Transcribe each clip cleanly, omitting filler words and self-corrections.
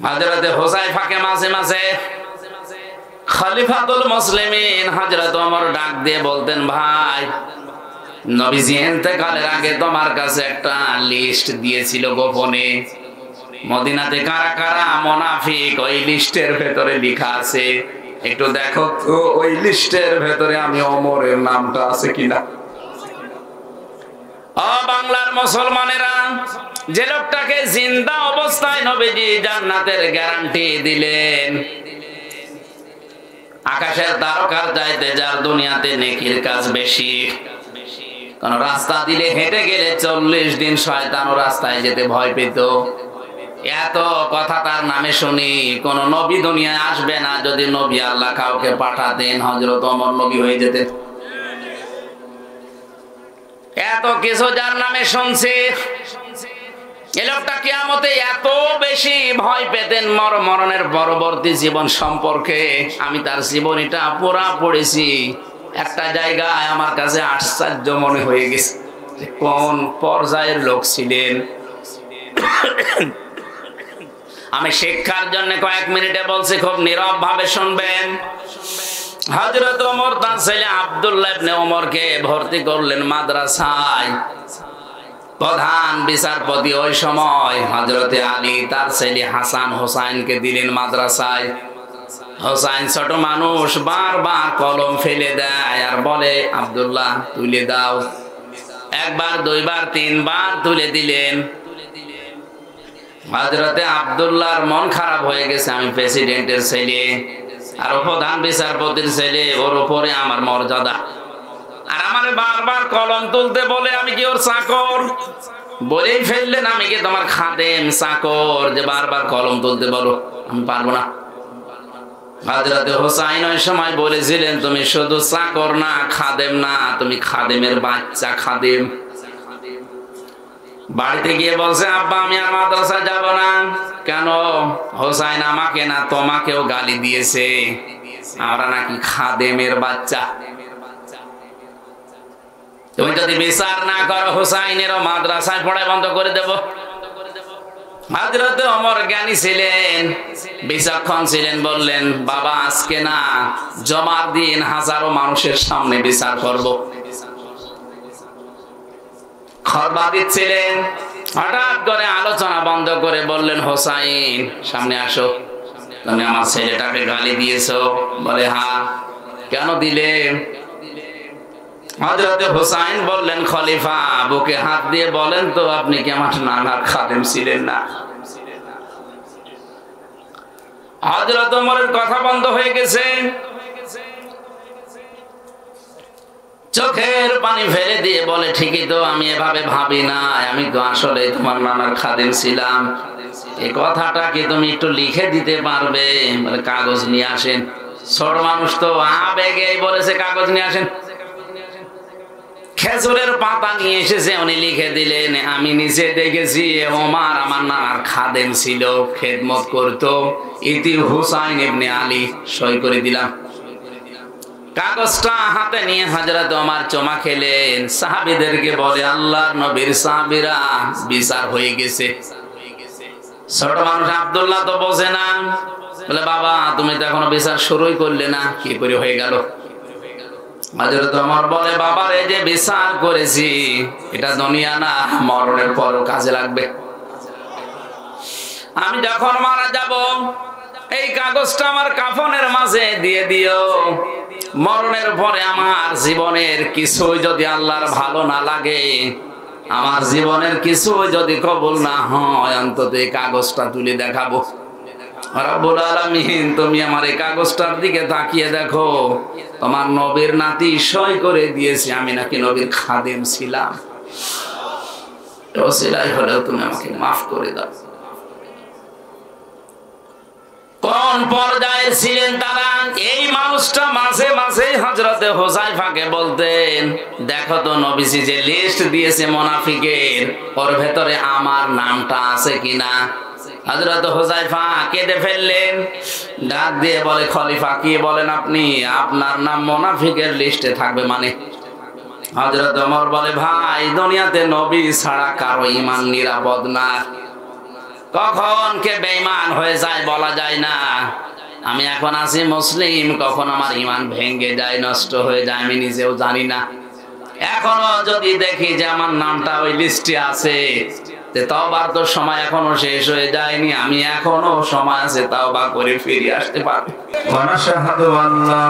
হযরতে হুযায়ফাকে মাঝে মাঝে খলিফাতুল মুসলিমিন হযরত ওমর ডাক দিয়ে বলতেন, ভাই নবীজি ইন্তেকালের আগে তোমার কাছে একটা লিস্ট দিয়েছিল গোপনে, মদিনাতে কারা কারা মুনাফিক ওই লিস্টের ভেতরে লেখা আছে, একটু দেখো তো ওই লিস্টের ভেতরে আমি ওমরের নামটা আছে কিনা। ও বাংলার মুসলমানেরা, যে লোকটাকে জিন্দা অবস্থায় নবীজি জান্নাতের গ্যারান্টি দিলেন, আকাশের তারকার চাইতে যার দুনিয়াতে নেকির কাজ বেশি, কোন রাস্তা দিলে হেঁটে গেলে 40 দিন শয়তানও রাস্তায় যেতে ভয় পেত, এত কথা তার নামে শুনি। কোন নবী দুনিয়ায় আসবে না, যদি নবী আল্লাহ কাউকে পাঠাতেন হযরত ওমর নবী হয়ে যেতেন। এত কিছু যার নামে শুনছি, এই লোকটা কিয়ামতে এত বেশি ভয় পেতেন মরণের পরবর্তী জীবন সম্পর্কে। আমি তার জীবনীটা পুরা পড়েছি, একটা জায়গায় আমার কাছে আশ্চর্য মনে হয়ে গেছে কোন পর্যায়ের লোক ছিলেন। আমি শিক্ষার জন্য কয়েক মিনিটে বলছি, খুব নীরব ভাবে শুনবেন। হযরত ওমর তার ছেলে আব্দুল্লাহ ইবনে ওমরকে ভর্তি করলেন মাদ্রাসায়। প্রধান বিচারপতি ওই সময় হযরতে আলী তার ছেলে হাসান হোসাইনকে দিলেন মাদ্রাসায়। হোসাইন ছোট মানুষ, বারবার কলম ফেলে দেয় আর বলে, আব্দুল্লাহ তুলে দাও। একবার, দুইবার, তিনবার তুলে দিলেন। হযরতে আব্দুল্লাহর মন খারাপ হয়ে গেছে, আমি প্রেসিডেন্টের ছেলে আর প্রধান বিচারপতির ছেলে, ওর উপরে আমার মর্যাদা, আর আমার বারবার কলম তুলতে বলে, আমি কি ওর চাকর? বলেই ফেললেন, আমি কি তোমার খাদেম চাকর যে বারবার কলম তুলতে বলো? আমি পারবো না। হযরতে হোসাইন ওই সময় বলেছিলেন, তুমি শুধু চাকর না, খাদেম না, তুমি খাদেমের বাচ্চা খাদেম। বাড়িতে গিয়ে বলছে, আব্বা আমি আর মাদ্রাসা যাব না। কেন? হোসাইন আমাকে না তোমাকেও গালি দিয়েছে, আমরা নাকি খাদেমের বাচ্চা। তুমি যদি বিচার না করো, হোসাইনেরও মাদ্রাসায় পড়াই বন্ধ করে দেব। হযরতে ওমর জ্ঞানী ছিলেন, বিচক্ষণ ছিলেন, বললেন, বাবা আজকে না, জমার দিন হাজারো মানুষের সামনে বিচার করব। খতবা দিচ্ছিলেন, হঠাৎ করে আলোচনা বন্ধ করে বললেন, হোসাইন সামনে আসো, তুমি আমার ছেলেটাকে গালি দিয়েছো? বলে, হ্যাঁ। কেন দিলে? হযরতে হোসাইন বললেন, খলিফা বুকে হাত দিয়ে বলেন তো, আপনি কি আমার নানার খাদেম ছিলেন না? হযরত ওমরের কথা বন্ধ হয়ে গেছে, চোখের পানি ফেলে দিয়ে বলে, ঠিকই তো, আমি এভাবে ভাবি না, আমি তো আসলে তোমার নানার খাদেম ছিলাম। এই কথাটা কি তুমি একটু লিখে দিতে পারবে? বলে, কাগজ নিয়ে আসেন। ছোট মানুষ তো আবেগেই বলেছে, কাগজ নিয়ে আসেন। খেজুরের পাতা নিয়ে এসেছে, উনি লিখে দিলেন, আমি নিচে দেখেছি ওমর আমার নানার খাদেম ছিল, খেদমত করতো, ইতি হুসাইন ইবনে আলী। সই করে দিলাম। কাগজটা হাতে নিয়ে হযরত ওমর চমা খেলেন, সাহাবীদেরকে বলে, আল্লাহর নবীর সাহাবীরা, বিচার হয়ে গেছে। ছোট মানুষ আব্দুল্লাহ তো বোঝে না, বলে, বাবা তুমি তো এখনো বিচার শুরুই করলে না, কি করে হয়ে গেল? হযরত ওমর বলে, বাবার এই যে বিচার করেছি, এটা দুনিয়া না, মরণের পরও কাজে লাগবে। আমি যখন মারা যাব, এই কাগজটা আমার কাফনের মাঝে দিয়ে দিও। মরণের পরে আমার জীবনের কিছু যদি আল্লাহর ভালো না লাগে, আমার জীবনের কিছু যদি কবুল না হয়, অন্তত এই কাগজটা তুলে দেখাবো। রব্বুল আলামিন, তুমি আমার এই কাগজটার দিকে তাকিয়ে দেখো, তোমার নবীর নাতি সই করে দিয়েছে আমি নাকি নবীর খাদেম ছিলাম। ওসিলাই হলেও তুমি আমাকে মাফ করে দাও। কোন পর্যায়ে ছিলেন তারা? এই মানুষটা মাঝে মাঝে হযরতে হুযায়ফাকে বলতেন, দেখো তো নবীজি যে লিস্ট দিয়েছে মুনাফিকের, ওর ভেতরে আমার নামটা আছে কিনা। হযরত হুযায়ফা কেঁদে ফেললেন, ডাক দিয়ে বলে, খলিফা কি বলেন আপনি? আপনার নাম মুনাফিকের লিস্টে থাকবে মানে? হযরত ওমর বলে, ভাই দুনিয়াতে নবী ছাড়া কারো ঈমান নিরাপদ না। কখন কে বেঈমান হয়ে যায় বলা যায় না। আমি এখন আছি মুসলিম, কখন আমার ঈমান ভেঙে যায়, নষ্ট হয়ে যায়, আমি নিজেও জানি না। এখনো যদি দেখি যে আমার নামটা ওই লিস্টে আছে, যে তওবার তো সময় এখনো শেষ হয়ে যায়নি, আমি এখনো সময় আছে তওবা করে ফিরে আসতে পারবো। ওয়া নাশহাদু আল্লা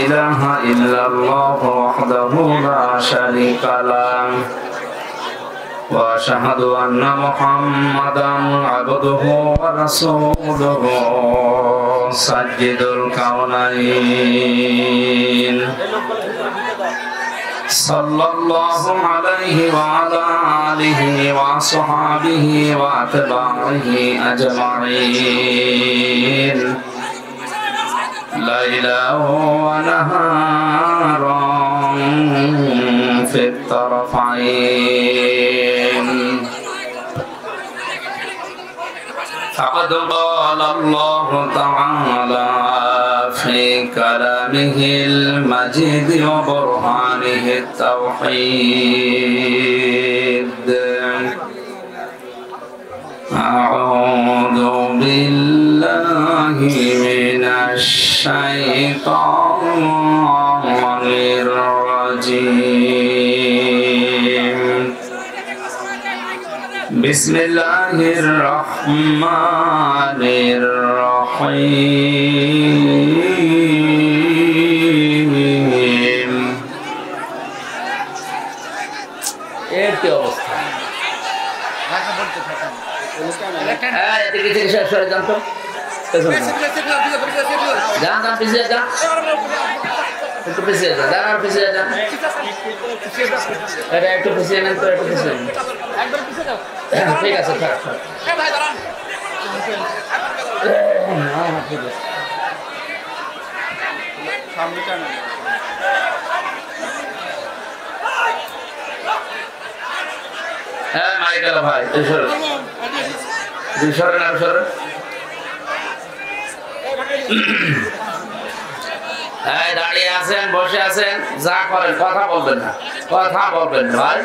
ইলাহা ইল্লাল্লাহ ওয়াহদাহু লা শারীকা লাহ ওয়া আশহাদু আন্না মুহাম্মাদান আবদুহু ওয়া রাসূলুহু সাজ্জিদুল কাওনাইন সাল্লাল্লাহু আলাইহি ওয়া আলা আলিহি ওয়া আসহাবিহি ওয়া আতবাইহি আজমাইন লাইলাহু ওয়া নাহারান ফিত তারফাইন فقد قال الله تعالى في كلامه المجيد وبرهانه التوحيد أعوذ بالله من الشيطان الرجيم بسم الله الرحمن الرحيم এর কি অবস্থা? একটু পিছিয়ে যান, দাঁড়ান, পিছিয়ে যান, একটু পিছিয়ে নেন তো, একটু পিছিয়ে নেন। ঠিক আছে, থাক থাক। ঠিক আছে, হ্যাঁ মাইকেল ভাই, সরেন আর সরেন। দাঁড়িয়ে আছেন, বসে আছেন, যা করেন কথা বলবেন না, কথা বলবেন ভাই।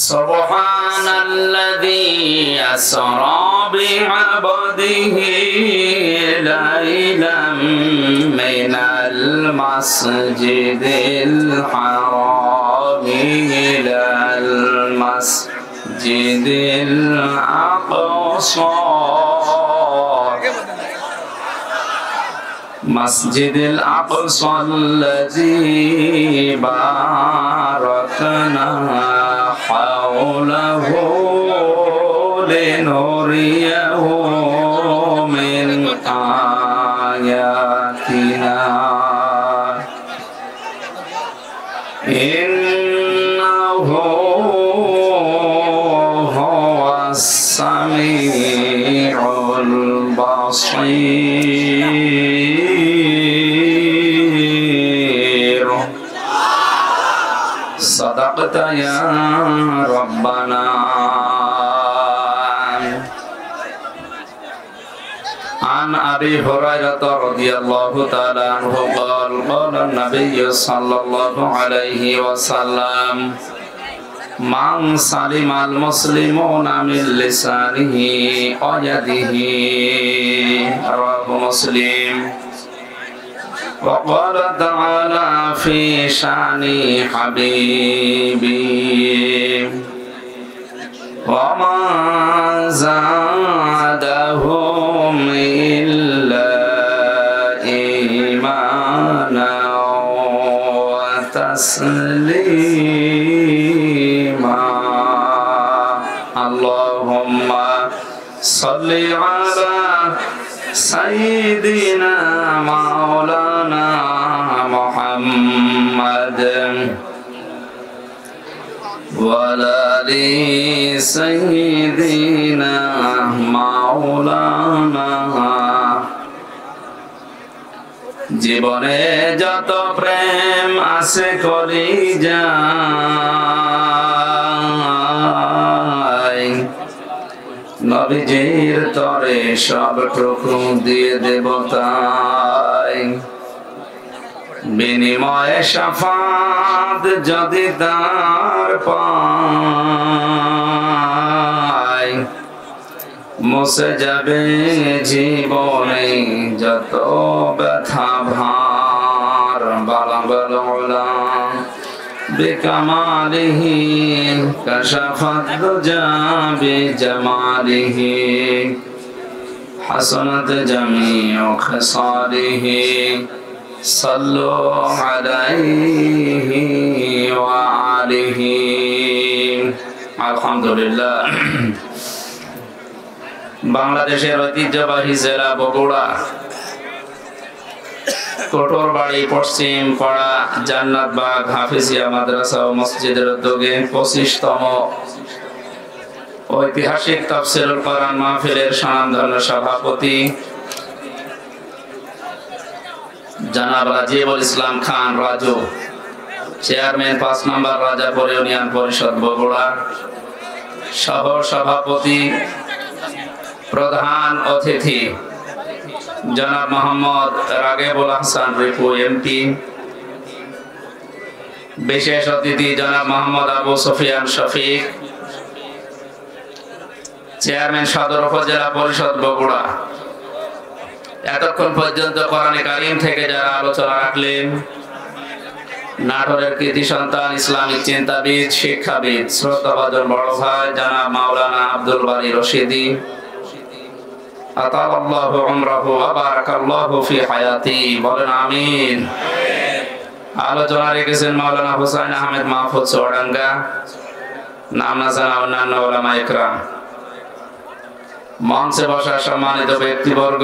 সুবহানাল্লাযী আসরা বি'আবদিহি লাইলাম মিনাল মাসজিদিল হারাম ইলাল মাসজিদিল আকসা مسجد الأقصى الذي باركنا حوله لنريه من آياتنا إنه هو السميع البصير صدقت يا ربنا عن أبي هريرة رضي الله تعالى عنه قال قال النبي صلى الله عليه وسلم من سلم المسلمون من لسانه ويده رواه مسلم وقال تعالى في شأن حبيبي وما زادهم إلا إيمانا وتسليما اللهم صل على سيدنا مولانا محمد وعلى آل سيدنا مولانا জীবনে যত প্রেম আছে করি যাই নবীজির তরে সব টুকু দিয়ে দেব তাই বিনিময়ে শাফাত যদি তার পাই, মুছে যাবে জীবনে যত ব্যথা ভার। বালাগাল উলা বিকামালিহি কাশাফাত দুজা বিজামালিহি হাসানাত জামিউ খিসালিহি সাল্লু আলাইহি ওয়া আলিহি। আলহামদুলিল্লাহ। বাংলাদেশের ঐতিহ্যবাহী জেলা বগুড়া, কোটরবাড়ি পশ্চিম পাড়া জান্নাতবাগ হাফিজিয়া মাদ্রাসা ও মসজিদের উদ্যোগে 25তম ঐতিহাসিক তাফসীরুল কোরআন মাহফিলের স্বনামধন্য সভাপতি জনাব রাজিবুল ইসলাম খান রাজু, চেয়ারম্যান 5 নম্বর রাজাপুর ইউনিয়ন পরিষদ বগুড়া, সহ সভাপতি প্রধান অতিথি জনাব মোহাম্মদ রাগেবুল হাসান রিপু এমপি, বিশেষ অতিথি জনাব মোহাম্মদ আবু সুফিয়ান শফিক, চেয়ারম্যান সদর উপজেলা পরিষদ বগুড়া। এতক্ষণ পর্যন্ত কোরআনে কারীম থেকে যারা আলোচনা রাখলেন, নাটোরের কৃতি সন্তান, ইসলামিক চিন্তাবিদ, শিক্ষাবিদ, শ্রদ্ধাভাজন বড় ভাই জনাব মাওলানা আব্দুল বারী রশিদি, আতালাল্লাহু উমরাহু ওয়া বারাকাল্লাহু ফি হায়াতি, বলেন আমিন। আলোচনা রেখেছেন মাওলানা হুসাইন আহমেদ মাহফুজ চুয়াডাঙ্গা, নাম না জানা অন্যান্য উলামা ইকরাম। মঞ্চে বসা সম্মানিত ব্যক্তিবর্গ,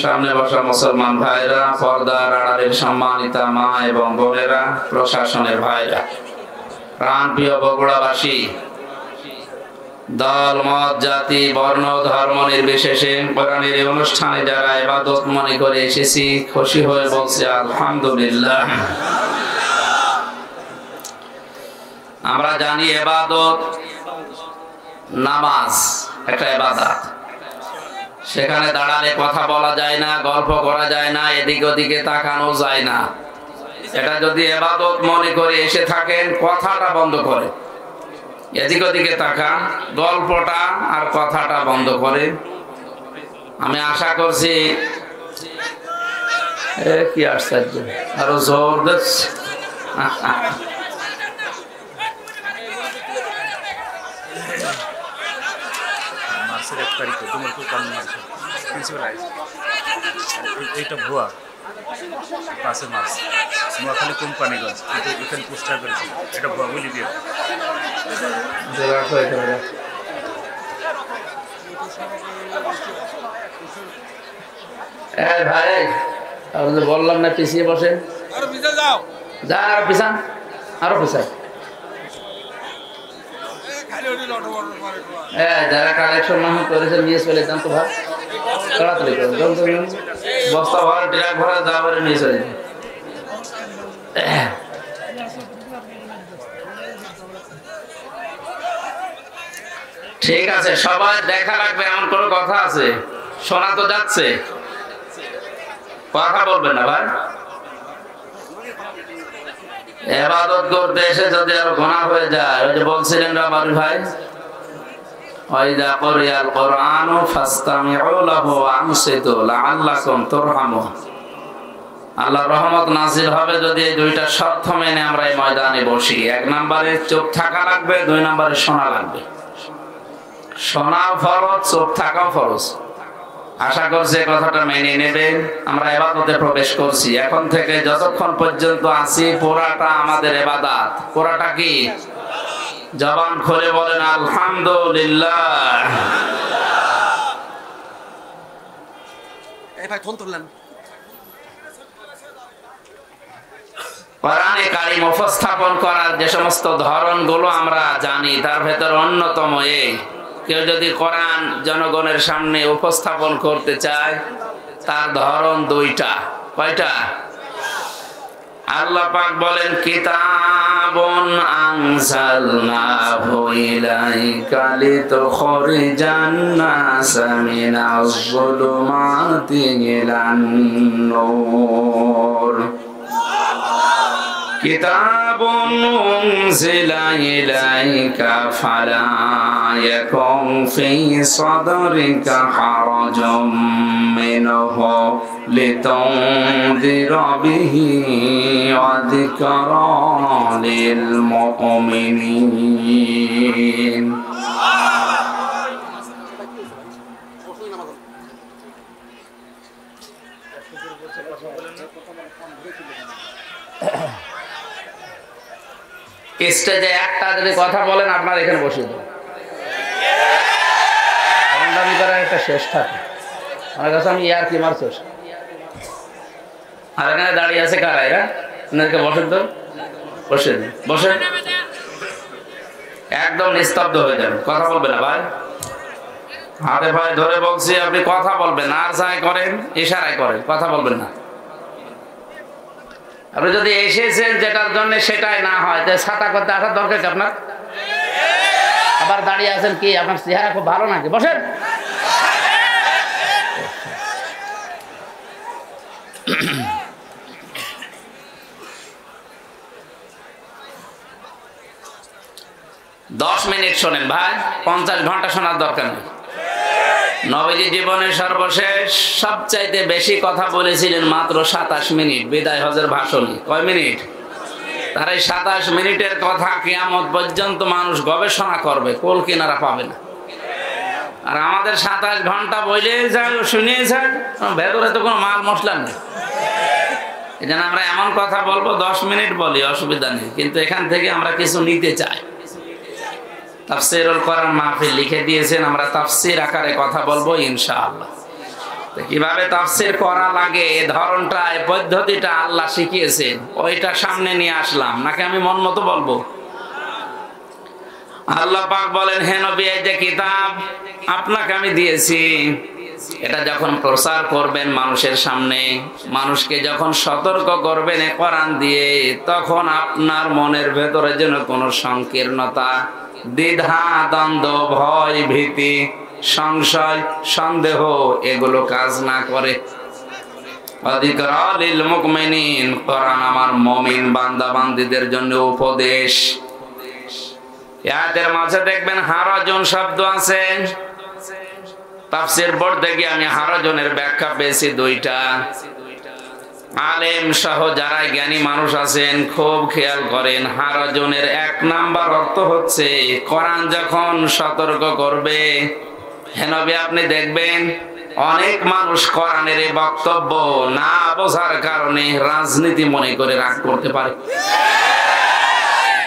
সামনে বসা মুসলমান ভাইরা, পর্দার আড়ালের সম্মানিতা মা এবং বোনেরা, প্রশাসনের ভাইরা, প্রাণপ্রিয় বগুড়াবাসী, দল মত জাতি বর্ণ ধর্ম নির্বিশেষে কোরআনের এই অনুষ্ঠানে যারা ইবাদত মনে করে এসেছি, খুশি হয়ে বলছি আলহামদুলিল্লাহ। আমরা জানি ইবাদত, নামাজ একটা ইবাদত। সেখানে দাঁড়ালে কথা বলা যায় না, গল্প করা যায় না, এদিকে ওদিকে তাকানো যায় না। এটা যদি ইবাদত মনে করে এসে থাকেন, কথাটা বন্ধ করে, এদিক ওদিকে তাকান, গল্পটা আর কথাটা বন্ধ করে। আমি আশা করছি কি আশ্চর্য, আরো জোর দিচ্ছে। এইটা ভুয়া পাশে মাছ নোয়াখালী কোম্পানিগঞ্জ, কিন্তু এখানে পোস্টার করেছে এটা ভুয়া, বুঝি দিয়ে ভাই বললাম না পিছিয়ে বসে যা, আরো পিছান, আরো পিছান। যারা কালেকশন না করেছে নিয়ে চলে যান তো ভাই, তাড়াতাড়ি করুন, বস্তা ভরা ট্রাক ভরা যা ভরে নিয়ে চলে যান। ঠিক আছে, সবাই দেখা রাখবে, এমন কোনো কথা আছে? শোনা তো যাচ্ছে, কথা বলবেন না ভাই। ইবাদত করতে এসে যদি আরো গুনাহ হয়ে যায়, ওই যে বলছিলেন রাবারি ভাই, ওয়াইদা কুরিয়াল কুরআনু ফাসতামিউ লাহু ওয়া আনসিতু লাআল্লাকুম তুরহামুন। আল্লাহর রহমত নাযিল হবে যদি এই দুইটা শর্ত মেনে আমরা এই ময়দানে বসি। 1 নম্বরে চুপ থাকা লাগবে, 2 নম্বরে শোনা লাগবে। শোনা ফরজ, চুপ থাকাও ফরজ। আশা করছি কথাটা মেনে নেবেন। আমরা ইবাদতে প্রবেশ করছি, এখন থেকে যতক্ষণ পর্যন্ত আছি পুরাটা আমাদের ইবাদত। পুরাটা কি? জবান খুলে বলেন আলহামদুলিল্লাহ। এই ভাই ফোন তুললেন। কোরআনে কারীম উপস্থাপন করার যে সমস্ত ধরনগুলো আমরা জানি, তার ভেতর অন্যতম এই, কেউ যদি কোরআন জনগণের সামনে উপস্থাপন করতে চায়, তার ধরন 2টা। কয়টা? আল্লাহ পাক বলেন কিতাবুন আনজালনাহু ইলাইকা লিতুখরিজান নাসা মিনাজ যুলুমাতি ইলান নূর। কিতাবুন উনজিলা ইলাইকা ফালা ইয়াকুন ফি সাদরিকা হারাজুম মিনহু লিতুনযিরা বিহি ওয়া যিকরা লিল মুমিনিন। স্টেজে একটা যদি কথা বলেন আপনার এখানে বসিয়ে দেবো, দামি করার একটা শেষ থাকে। আমার কাছে আমি ইয়ার কি মারছ, আর এখানে দাঁড়িয়ে আছে কারা? এরা এনাদেরকে বসেন তো, বসেন বসেন, একদম নিস্তব্ধ হয়ে যাবেন, কথা বলবেন না ভাই। হাতে ভাই ধরে বলছি আপনি কথা বলবেন, আর যাই করেন ইশারায় করেন, কথা বলবেন না। আপনি যদি এসেছেন যেটার জন্য সেটাই না হয়, ছাতা করতে আসার দরকার কি আপনার? আবার দাঁড়িয়ে আছেন কি? আপনার চেহারা খুব ভালো নাকি? বসেন। দশ মিনিট শোনেন ভাই, 50 ঘন্টা শোনার দরকার নেই। নবীজি জীবনের সর্বশেষ সবচাইতে বেশি কথা বলেছিলেন মাত্র 27 মিনিট বিদায় হজের ভাষণে। কয় মিনিট? তার এই 27 মিনিটের কথা কিয়ামত পর্যন্ত মানুষ গবেষণা করবে, কোল কিনারা পাবে না। আর আমাদের 27 ঘন্টা বলে যায়, শুনিয়ে যায়, ভেতরে তো কোনো মাল মশলা নেই। এই জন্য আমরা এমন কথা বলবো, 10 মিনিট বলি, অসুবিধা নেই, কিন্তু এখান থেকে আমরা কিছু নিতে চাই। তাফসীরুল কোরআন মাহফিল লিখে দিয়েছেন, আমরা তাফসীর আকারে কথা বলবো ইনশাআল্লাহ। কিভাবে তাফসীর করা লাগে, এই ধরনটা, এই পদ্ধতিটা আল্লাহ শিখিয়েছেন, ওইটা সামনে নিয়ে আসলাম, নাকি আমি মন মতো বলবো? আল্লাহ পাক বলেন, হে নবী, এই যে কিতাব আপনাকে আমি দিয়েছি, এটা যখন প্রচার করবেন মানুষের সামনে, মানুষকে যখন সতর্ক করবেন এই কোরআন দিয়ে, তখন আপনার মনের ভেতরে যেন কোনো সংকীর্ণতা, দ্বিধা, দ্বন্দ্ব, ভয়, ভীতি, সংশয়, সন্দেহ এগুলো কাজ না করে। যিকরা লিল মুমিনিন, কোরআন আমার মুমিন বান্দা বান্দীদের জন্য উপদেশ। এর মাঝে দেখবেন হারাজুন শব্দ আছে। তাফসীর পড়তে গিয়ে আমি হারাজুনের ব্যাখ্যা পেয়েছি দুইটা। আলেম সহ যারা জ্ঞানী মানুষ আছেন খুব খেয়াল করেন, হারাজুনের 1 নাম্বার অর্থ হচ্ছে কোরআন যখন সতর্ক করবে। হে নবী, আপনি দেখবেন অনেক মানুষ কোরআনের এই বক্তব্য না বোঝার কারণে রাজনীতি মনে করে রাগ করতে পারে,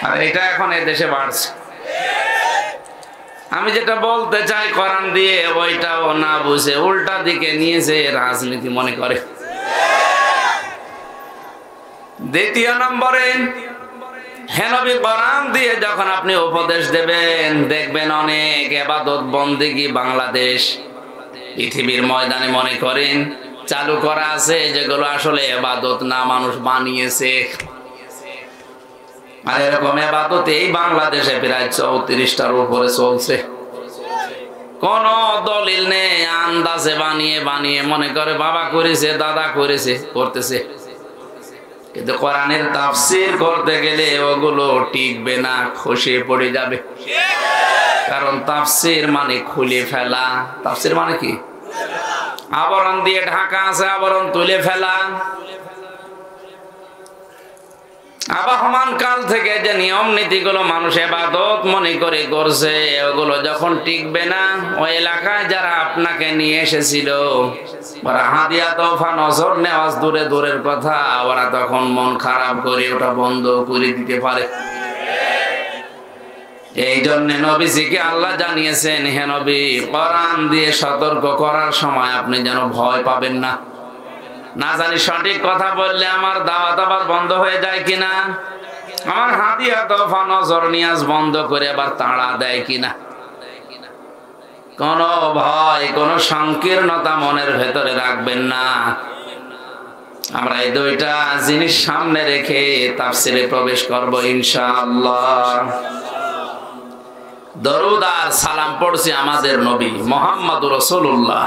আর এটা এখন এই দেশে বাড়ছে। আমি যেটা বলতে চাই কোরআন দিয়ে, ওইটাও না বুঝে উল্টা দিকে নিয়েছে, রাজনীতি মনে করে। দ্বিতীয় নম্বরে, হে নবী, কোরআন দিয়ে যখন আপনি উপদেশ দেবেন, দেখবেন অনেক ইবাদত বন্দেগী বাংলাদেশ পৃথিবীর ময়দানে মনে করেন চালু করা আছে, যেগুলো আসলে ইবাদত না, মানুষ বানিয়েছে। আর এরকম ইবাদত এই বাংলাদেশে প্রায় 34টার উপরে চলছে। কোন দলিল নেই, আন্দাজে বানিয়ে বানিয়ে মনে করে বাবা করেছে, দাদা করেছে, করতেছে। কিন্তু কোরআনের তাফসীর করতে গেলে ওগুলো টিকবে না, খসে পড়ে যাবে। কারণ তাফসীর মানে খুলে ফেলা। তাফসীর মানে কি? আবরণ দিয়ে ঢাকা আছে, আবরণ তুলে ফেলা। আবহমান কাল থেকে যে নিয়ম নীতিগুলো মানুষ ইবাদত মনে করে করছে, ওগুলো যখন টিকবে না, ওই এলাকায় যারা আপনাকে নিয়ে এসেছিল, ওরা হাদিয়া তোফা নজর নেওয়াজ দূরে দূরের কথা, ওরা তখন মন খারাপ করে ওটা বন্ধ করে দিতে পারে। এই জন্য নবীজিকে আল্লাহ জানিয়েছেন, হে নবী, কোরআন দিয়ে সতর্ক করার সময় আপনি যেন ভয় পাবেন না। না জানি সঠিক কথা বললে আমার দাওয়াত আবার বন্ধ হয়ে যায় কিনা, আমার হাদিয়া তোফা নজর নিয়াজ বন্ধ করে আবার তাড়া দেয় কিনা। কোন ভয়, কোন সংকীর্ণতা মনের ভেতরে রাখবেন না। আমরা এই দুইটা জিনিস সামনে রেখে তাফসীরে প্রবেশ করব ইনশাআল্লাহ। দরুদ আর সালাম পড়ছি আমাদের নবী মুহাম্মদুর রাসূলুল্লাহ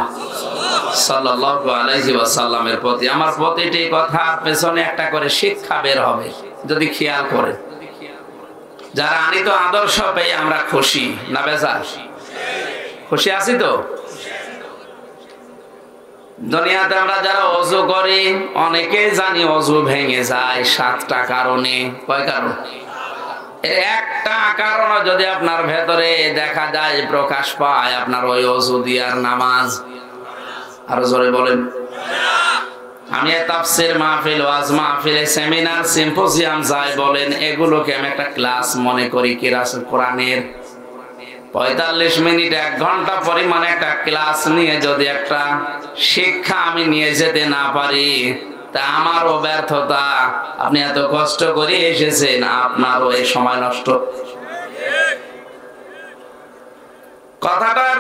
সাল্লাল্লাহু আলাইহি ওয়াসাল্লামের প্রতি। আমার প্রতিটি কথার পেছনে একটা করে শিক্ষা বের হবে। যদি খেয়াল করেন। যারা আনিত আদর্শ পেয়ে আমরা খুশি না বেজার? খুশি আছি তো? দুনিয়াতে আমরা যারা ওযু করি অনেকেই জানি ওযু ভেঙে যায় 7টা কারণে। কয় কারণ? এর একটা কারণ যদি আপনার ভেতরে দেখা যায়, প্রকাশ পায়, আপনার ওই ওযু দিয়ার নামাজ। আরো জোরে বলেন। আমি তাফসীর মাহফিল, ওয়াজ মাহফিল, সেমিনার, সিম্পোজিয়াম যাই বলেন, এগুলোকে আমি একটা ক্লাস মনে করি। কিরাসুল কোরআনের 45 মিনিট 1 ঘন্টা পরিমাণে একটা ক্লাস নিয়ে যদি একটা শিক্ষা আমি নিয়ে যেতে না পারি, তা আমারও ব্যর্থতা। আপনি এত কষ্ট করে এসেছেন, আপনারও এই সময় নষ্ট। কথাটার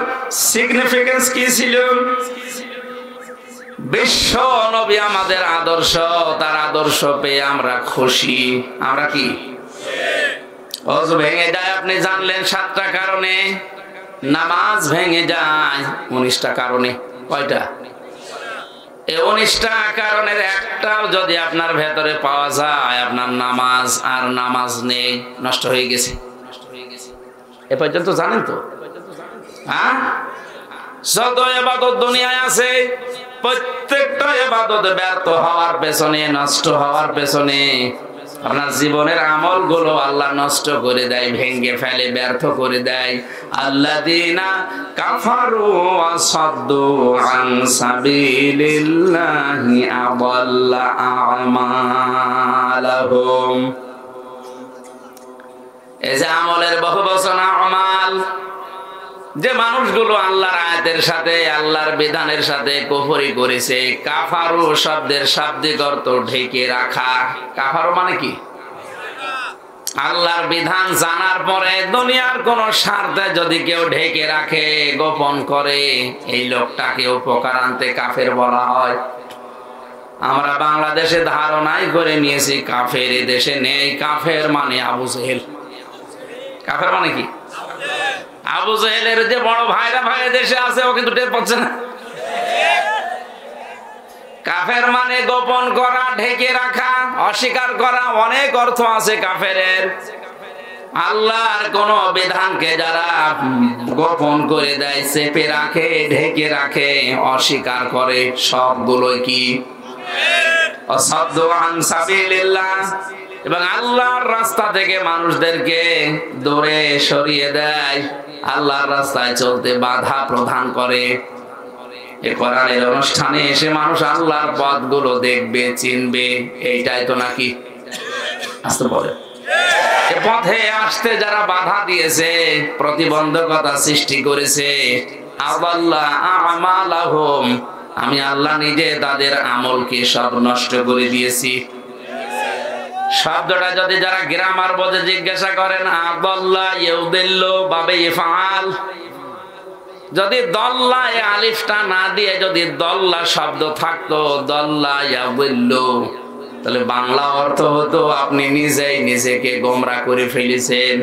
সিগনিফিকেন্স কি ছিল? বিশ্ব নবী আমাদের আদর্শ, তার আদর্শ পেয়ে আমরা খুশি। আমরা কি ওযু ভেঙে যায় আপনি জানলেন 7টা কারণে, নামাজ ভেঙে যায় 19টা কারণে। কয়টা? এই 19টা কারণের একটাও যদি আপনার ভেতরে পাওয়া যায়, আপনার নামাজ আর নামাজ নেই, নষ্ট হয়ে গেছে। এ পর্যন্ত জানেন তো? হ্যাঁ, যত ইবাদত দুনিয়ায় আছে প্রত্যেকটা ইবাদত ব্যর্থ হওয়ার পেছনে, নষ্ট হওয়ার পেছনে আপনার জীবনের আমলগুলো আল্লাহ নষ্ট করে দেয়, ভেঙে ফেলে, ব্যর্থ করে দেয়। আল্লাযীনা কাফারু ওয়া সাদ্দু আন সাবিলিল্লাহি আদাল্লা আমালাহুম। এই যে আমলের বহুবচন আমাল, যে মানুষগুলো আল্লাহর আয়াতের সাথে, আল্লাহর বিধানের সাথে কুফরি করেছে। কাফারু শব্দের শাব্দিক অর্থ ঢেকে রাখা। কাফারু মানে কি? আল্লাহর বিধান জানার পরে দুনিয়ার কোন স্বার্থে যদি কেউ ঢেকে রাখে, গোপন করে, এই লোকটাকে উপকার আনতে কাফের বলা হয়। আমরা বাংলাদেশে ধারণাই করে নিয়েছি কাফের এ দেশে নেই। কাফের মানে আবু জেহেল। কাফের মানে কি? আবু জেহেলের যে বড় ভাইরা ভাই দেশে আছে, ও কিন্তু টের পাচ্ছে না। কাফের মানে গোপন করা, ঢেকে রাখা, অস্বীকার করা। অনেক অর্থ আছে কাফেরের। আল্লাহর কোন বিধানকে যারা গোপন করে দেয়, চেপে রাখে, ঢেকে রাখে, অস্বীকার করে, সবগুলোই কি? অসাদ্দু আন সাবিলিল্লাহ। এবং আল্লাহর রাস্তা থেকে মানুষদেরকে দূরে সরিয়ে দেয়, আল্লাহর রাস্তায় চলতে বাধা প্রদান করে। এই কোরআনের অনুষ্ঠানে এসে মানুষ আল্লাহর পথগুলো দেখবে, চিনবে। এইটাই তো নাকি আসতে বলে। এ পথে আসতে যারা বাধা দিয়েছে, প্রতিবন্ধকতা সৃষ্টি করেছে, আদাল্লা আমালাহুম, আমি আল্লাহ নিজে তাদের আমলকে সব নষ্ট করে দিয়েছি। শব্দটা যদি যারা গ্রামার বোঝে জিজ্ঞাসা করেন, আদাল্লা ইউদিল্লু বাবে ইফআল, যদি দল্লা এ আলিফটা না দিয়ে যদি দল্লা শব্দ থাকতো, দল্লা ইয়াদিল্লু, তাহলে বাংলা অর্থ হতো আপনি নিজেই নিজেকে গোমরা করে ফেলেছেন।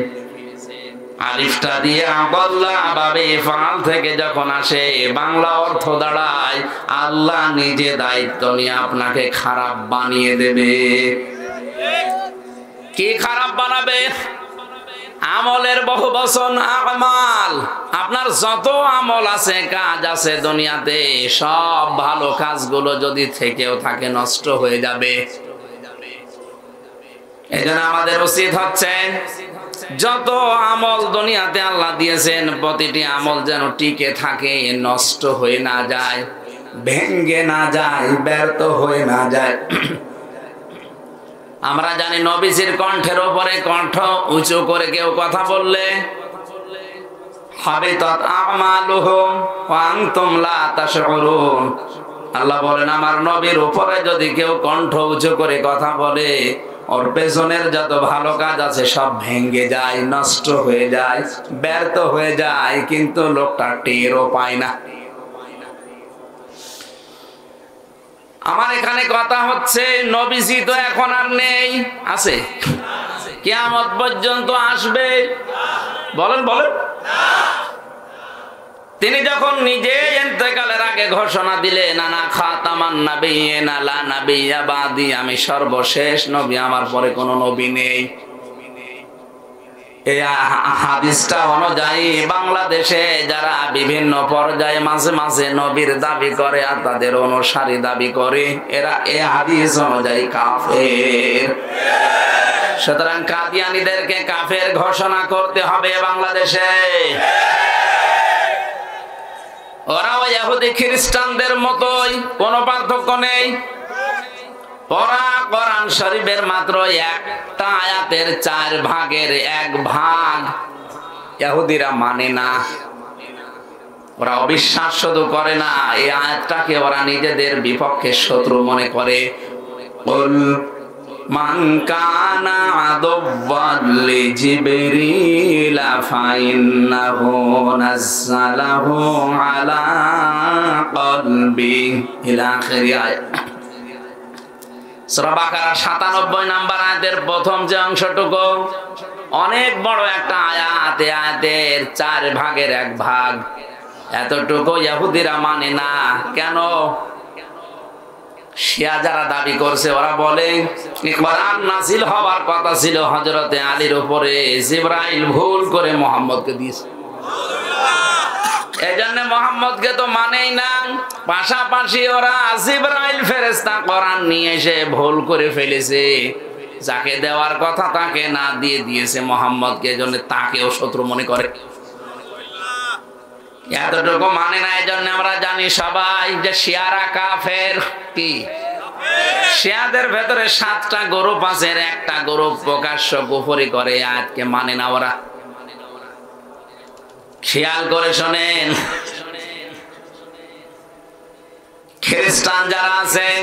আলিফটা দিয়ে আদাল্লা বাবে ইফআল থেকে যখন আসে, বাংলা অর্থ দাঁড়ায় আল্লাহ নিজে দায়িত্ব নিয়ে আপনাকে খারাপ বানিয়ে দেবে। কি খারাপ বানাবে? আমলের বহু বচন আমাল। আপনার যত আমল আছে, কাজ আছে দুনিয়াতে, সব ভালো কাজগুলো যদি থেকেও থাকে, নষ্ট হয়ে যাবে। এজন্য আমাদের উচিত হচ্ছে যত আমল দুনিয়াতে আল্লাহ দিয়েছেন, প্রতিটি আমল যেন টিকে থাকে, নষ্ট হয়ে না যায়, ভেঙ্গে না যায়, ব্যর্থ হয়ে না যায়। আমরা জানি নবীজির কণ্ঠের উপরে কণ্ঠ উঁচু করে কেউ কথা বললে হাবিতাত আমালুহুম ওয়া আনতুম লা তাশউরুন। আল্লাহ বলেন, আমার নবীর উপরে যদি কেউ কণ্ঠ উঁচু করে কথা বলে, ওর পেছনের যত ভালো কাজ আছে সব ভেঙ্গে যায়, নষ্ট হয়ে যায়, ব্যর্থ হয়ে যায়, কিন্তু লোকটা টেরও পায় না। আমার এখানে কথা হচ্ছে, নবীজি তো এখন আর নেই, আছে? কিয়ামত পর্যন্ত আসবে? বলেন বলেন। তিনি যখন নিজে ইন্তেকালের আগে ঘোষণা দিলেন আনা খাতামান নাবিয়্যিন লা নাবিয়্যা বাদি, আমি সর্বশেষ নবী, আমার পরে কোনো নবী নেই। এই হাদিসটা অনুযায়ী বাংলাদেশে যারা বিভিন্ন পর্যায়ে মাঝে মাঝে নবীর দাবি করে আর তাদের অনুসারী দাবি করে, এরা এই হাদিস অনুযায়ী কাফের। সুতরাং কাদিয়ানীদেরকে কাফের ঘোষণা করতে হবে বাংলাদেশে। ওরাও ইহুদি খ্রিস্টানদের মতোই, কোনো পার্থক্য নেই। ওরা কোরআন শরীফের মাত্র একটা আয়াতের 4 ভাগের 1 ভাগ ইহুদিরা মানে না। ওরা অবিশ্বাস শুধু করে না, এই আয়াতটাকে ওরা নিজেদের বিপক্ষে শত্রু মনে করে। কুল মান কানা আদুওয়ান লিজিবরিল ফাইন্নাহু নাযালাহু আলা কলবি ইলা আখিরি আয়াত। সূরা বাকারা 97 নম্বর আয়াতের প্রথম যে অংশটুকু অনেক বড় একটা আয়াত। এই আয়াতের 4 ভাগের 1 ভাগ এতটুকু ইহুদিরা মানে না। কেন? শিয়া যারা দাবি করছে ওরা বলে কোরআন নাযিল হওয়ার কথা ছিল হযরতে আলীর উপরে, জিবরাইল ভুল করে মুহাম্মদকে দিয়েছে, এজন্য মুহাম্মদকে তো মানেই না। পাশাপাশি ওরা জিবরাইল ফেরেশতা কোরআন নিয়ে এসে ভুল করে ফেলেছে, যাকে দেওয়ার কথা তাকে না দিয়ে দিয়েছে মুহাম্মদকে, এজন্য তাকেও শত্রু মনে করে। এতটুকু মানে না। এজন্য আমরা জানি সবাই যে শিয়ারা কাফের। কি? শিয়াদের ভেতরে 7টা গ্রুপ আছে, একটা গ্রুপ প্রকাশ্য কুফরি করে, আয়াতকে মানে না ওরা। খেয়াল করে শোনেন, খ্রিস্টান যারা আছেন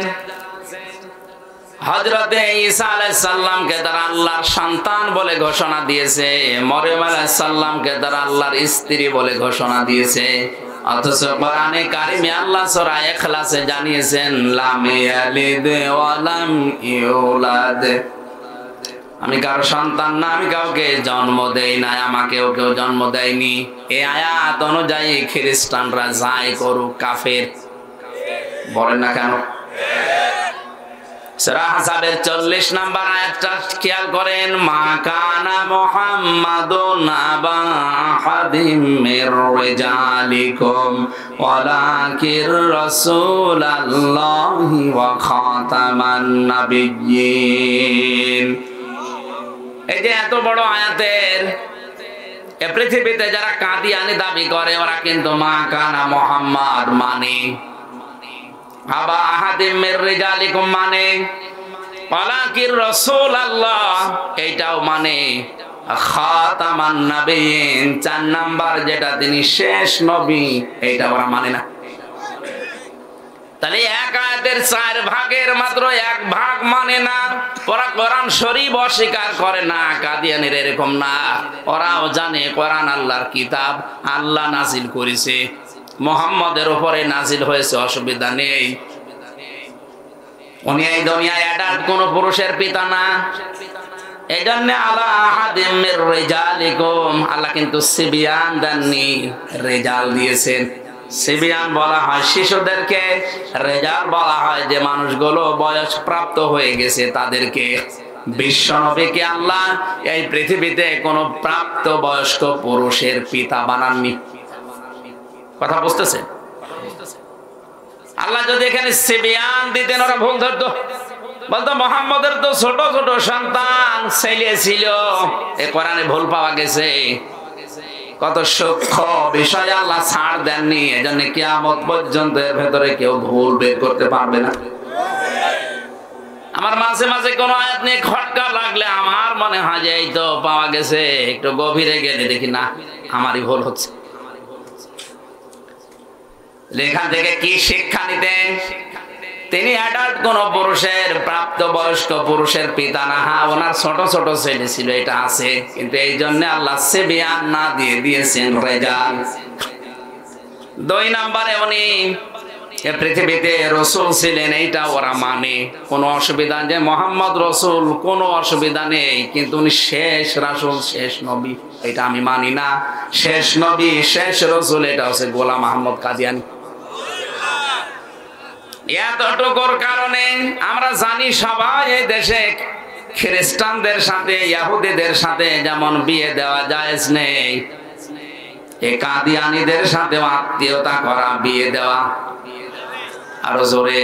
হযরতে ঈসা আলাইহিস সালামকে তারা আল্লাহর সন্তান বলে ঘোষণা দিয়েছে, মরিয়ম আলাইহিস সালামকে তারা আল্লাহর স্ত্রী বলে ঘোষণা দিয়েছে। অথচ কোরআনে কারিমে আল্লাহ সূরা ইখলাসে জানিয়েছেন লাম ইয়ালিদ ওয়া লাম ইউলাদ, আমি কারো সন্তান না, আমি কাউকে জন্ম দেই না, আমাকেও কেউ জন্ম দেয়নি। এই আয়াত অনুযায়ী খ্রিস্টানরা যাই করুক কাফের। বলেন না কেন? সূরা আহজাবের 40 নম্বর আয়াতটা খেয়াল করেন, মা কানা মুহাম্মাদুন আবা আহাদিম মির রিজালিকুম ওয়ালাকির রাসূলুল্লাহি ওয়া খাতামান নাবিয়্যিন। এই যে এত বড় আয়াতের এ পৃথিবীতে যারা কাদিয়ানি দাবি করে ওরা কিন্তু মা কানা মুহাম্মদ মানে, আবা আহাদিম মির রিজালিকুম মানে, ওয়ালাকির রাসূলুল্লাহ এইটাও মানে, খাতামান নাবিয়্যিন 4 নাম্বার যেটা তিনি শেষ নবী, এইটা ওরা মানে না। তাহলে এক আয়াতের 4 ভাগের মাত্র 1 ভাগ মানে না। ওরা কোরআন শরীফ অস্বীকার করে না। কাদিয়ানীর এরকম না, ওরাও জানে কোরআন আল্লাহর কিতাব, আল্লাহ নাজিল করেছে, মুহাম্মদের উপরে নাজিল হয়েছে, অসুবিধা নেই। উনি এই দুনিয়ায় অ্যাডাল্ট কোন পুরুষের পিতা না। এজন্য আলা আহাদিম মির রিজালিকুম, আল্লাহ কিন্তু সিবিয়ান দেননি, রেজাল দিয়েছেন। সিবিয়ান বলা হয় শিশুদেরকে, রেজাল বলা হয় যে মানুষগুলো বয়স প্রাপ্ত হয়ে গেছে তাদেরকে। বিশ্ব নবীকে আল্লাহ এই পৃথিবীতে কোনো প্রাপ্ত বয়স্ক পুরুষের পিতা বানাননি। কথা বুঝতেছে? আল্লাহ যদি এখানে সিবিয়ান দিতেন ওরা ভুল ধরতো, বলতো মুহাম্মদের তো ছোট ছোট সন্তান ছেলে ছিল, এই কোরআনে ভুল পাওয়া গেছে। কত সূক্ষ্ম বিষয় আল্লাহ ছাড় দেননি, এজন্য কিয়ামত পর্যন্ত এর ভেতরে কেউ ভুল বের করতে পারবে না। আমার মাঝে মাঝে কোন আয়াত নিয়ে খটকা লাগলে আমার মনে হয় যে এই তো পাওয়া গেছে, একটু গভীরে গেলে দেখি না আমারই ভুল হচ্ছে। এখান থেকে কি শিক্ষা নিতেন? তিনি অ্যাডাল্ট কোন পুরুষের, প্রাপ্ত বয়স্ক পুরুষের পিতা না। হ্যাঁ, ওনার ছোট ছোট ছেলে ছিল, এটা আছে, কিন্তু এই জন্য আল্লাহ সিবিয়ান না দিয়ে দিয়েছেন রেজাল। 2 নম্বরে উনি পৃথিবীতে রসুল ছিলেন, এইটা ওরা মানে, কোনো অসুবিধা নেই। মুহাম্মদ রসুল, কোনো অসুবিধা নেই, কিন্তু উনি শেষ রাসূল, শেষ নবী। এটা আমি মানি না। শেষ নবী শেষ রসুল এটা হচ্ছে গোলাম আহমদ কাদিয়ানী। এতটুকুর কারণে আমরা জানি সবাই এই দেশে খ্রিস্টানদের সাথে ইহুদিদের সাথে যেমন বিয়ে দেওয়া জায়েজ নেই, এই কাদিয়ানীদের সাথে আত্মীয়তা করা, বিয়ে দেওয়া আরো জোরে।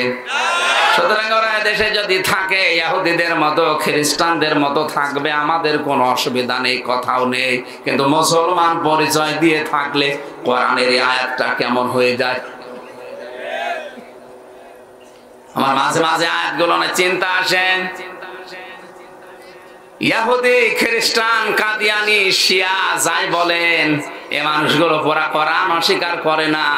সুতরাং ওরা দেশে যদি থাকে ইহুদিদের মতো খ্রিস্টানদের মতো থাকবে, আমাদের কোনো অসুবিধা নেই, কথাও নেই। কিন্তু মুসলমান পরিচয় দিয়ে থাকলে কোরআনের এই আয়াতটা কেমন হয়ে যায়। আমার মাঝে মাঝে আয়াতগুলো না চিন্তা আসেন। ইহুদি খ্রিস্টান কাদিয়ানি শিয়া যাই বলেন, এ মানুষগুলো পুরা কোরআন অস্বীকার করে না।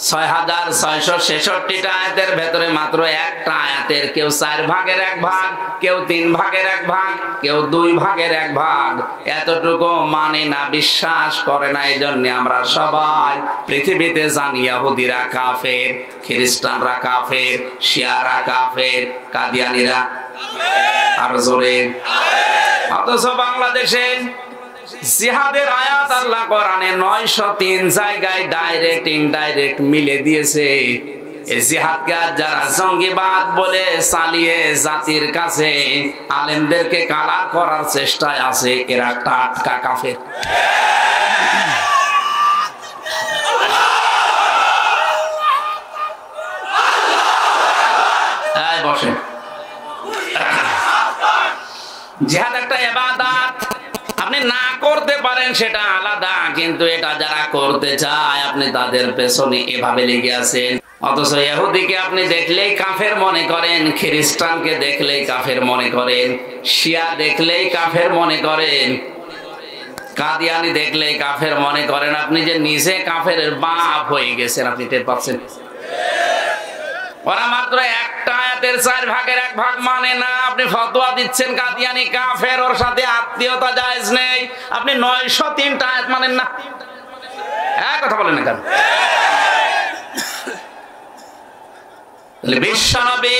6666টা আয়াতের ভেতরে মাত্র একটা আয়াতের কেউ 4 ভাগের 1 ভাগ, কেউ 3 ভাগের 1 ভাগ, কেউ 2 ভাগের 1 ভাগ এতটুকু মানে না, বিশ্বাস করে না। এই জন্য আমরা সবাই পৃথিবীতে জানি ইহুদিরা কাফের, খ্রিস্টানরা কাফের, শিয়ারা কাফের, কাদিয়ানীরা আর জোরে। অথচ বাংলাদেশে জিহাদের আয়াত আল্লাহ কোরআনে 903 জায়গায় ডাইরেক্ট ইনডাইরেক্ট মিলে দিয়েছে। এই জিহাদকে যারা জঙ্গিবাদ বলে চালিয়ে জাতির কাছে আলেমদেরকে কালা করার চেষ্টায় আছে, এরা টাটকা কাফের। বসে, জিহাদ একটা ইবাদত, আপনি না করতে পারেন সেটা আলাদা, কিন্তু এটা যারা করতে চায় আপনি তাদের পেছনে এভাবে লেগে আছেন। অথচ ইহুদিকে আপনি দেখলেই কাফের মনে করেন, খ্রিস্টানকে দেখলেই কাফের মনে করেন, শিয়া দেখলেই কাফের মনে করেন, কাদিয়ানি দেখলেই কাফের মনে করেন। আপনি যে নিজে কাফের বাপ হয়ে গেছেন আপনি টের পাচ্ছেন। ওরা মাত্র একটা আয়াতের 4 ভাগের 1 ভাগ মানে না, আপনি ফতোয়া দিচ্ছেন কাদিয়ানি কাফের, ওর সাথে আত্মীয়তা জায়েজ নেই। আপনি 903টা আয়াত মানেন না, এক কথা বলেন না কেন? বিশ্বনবী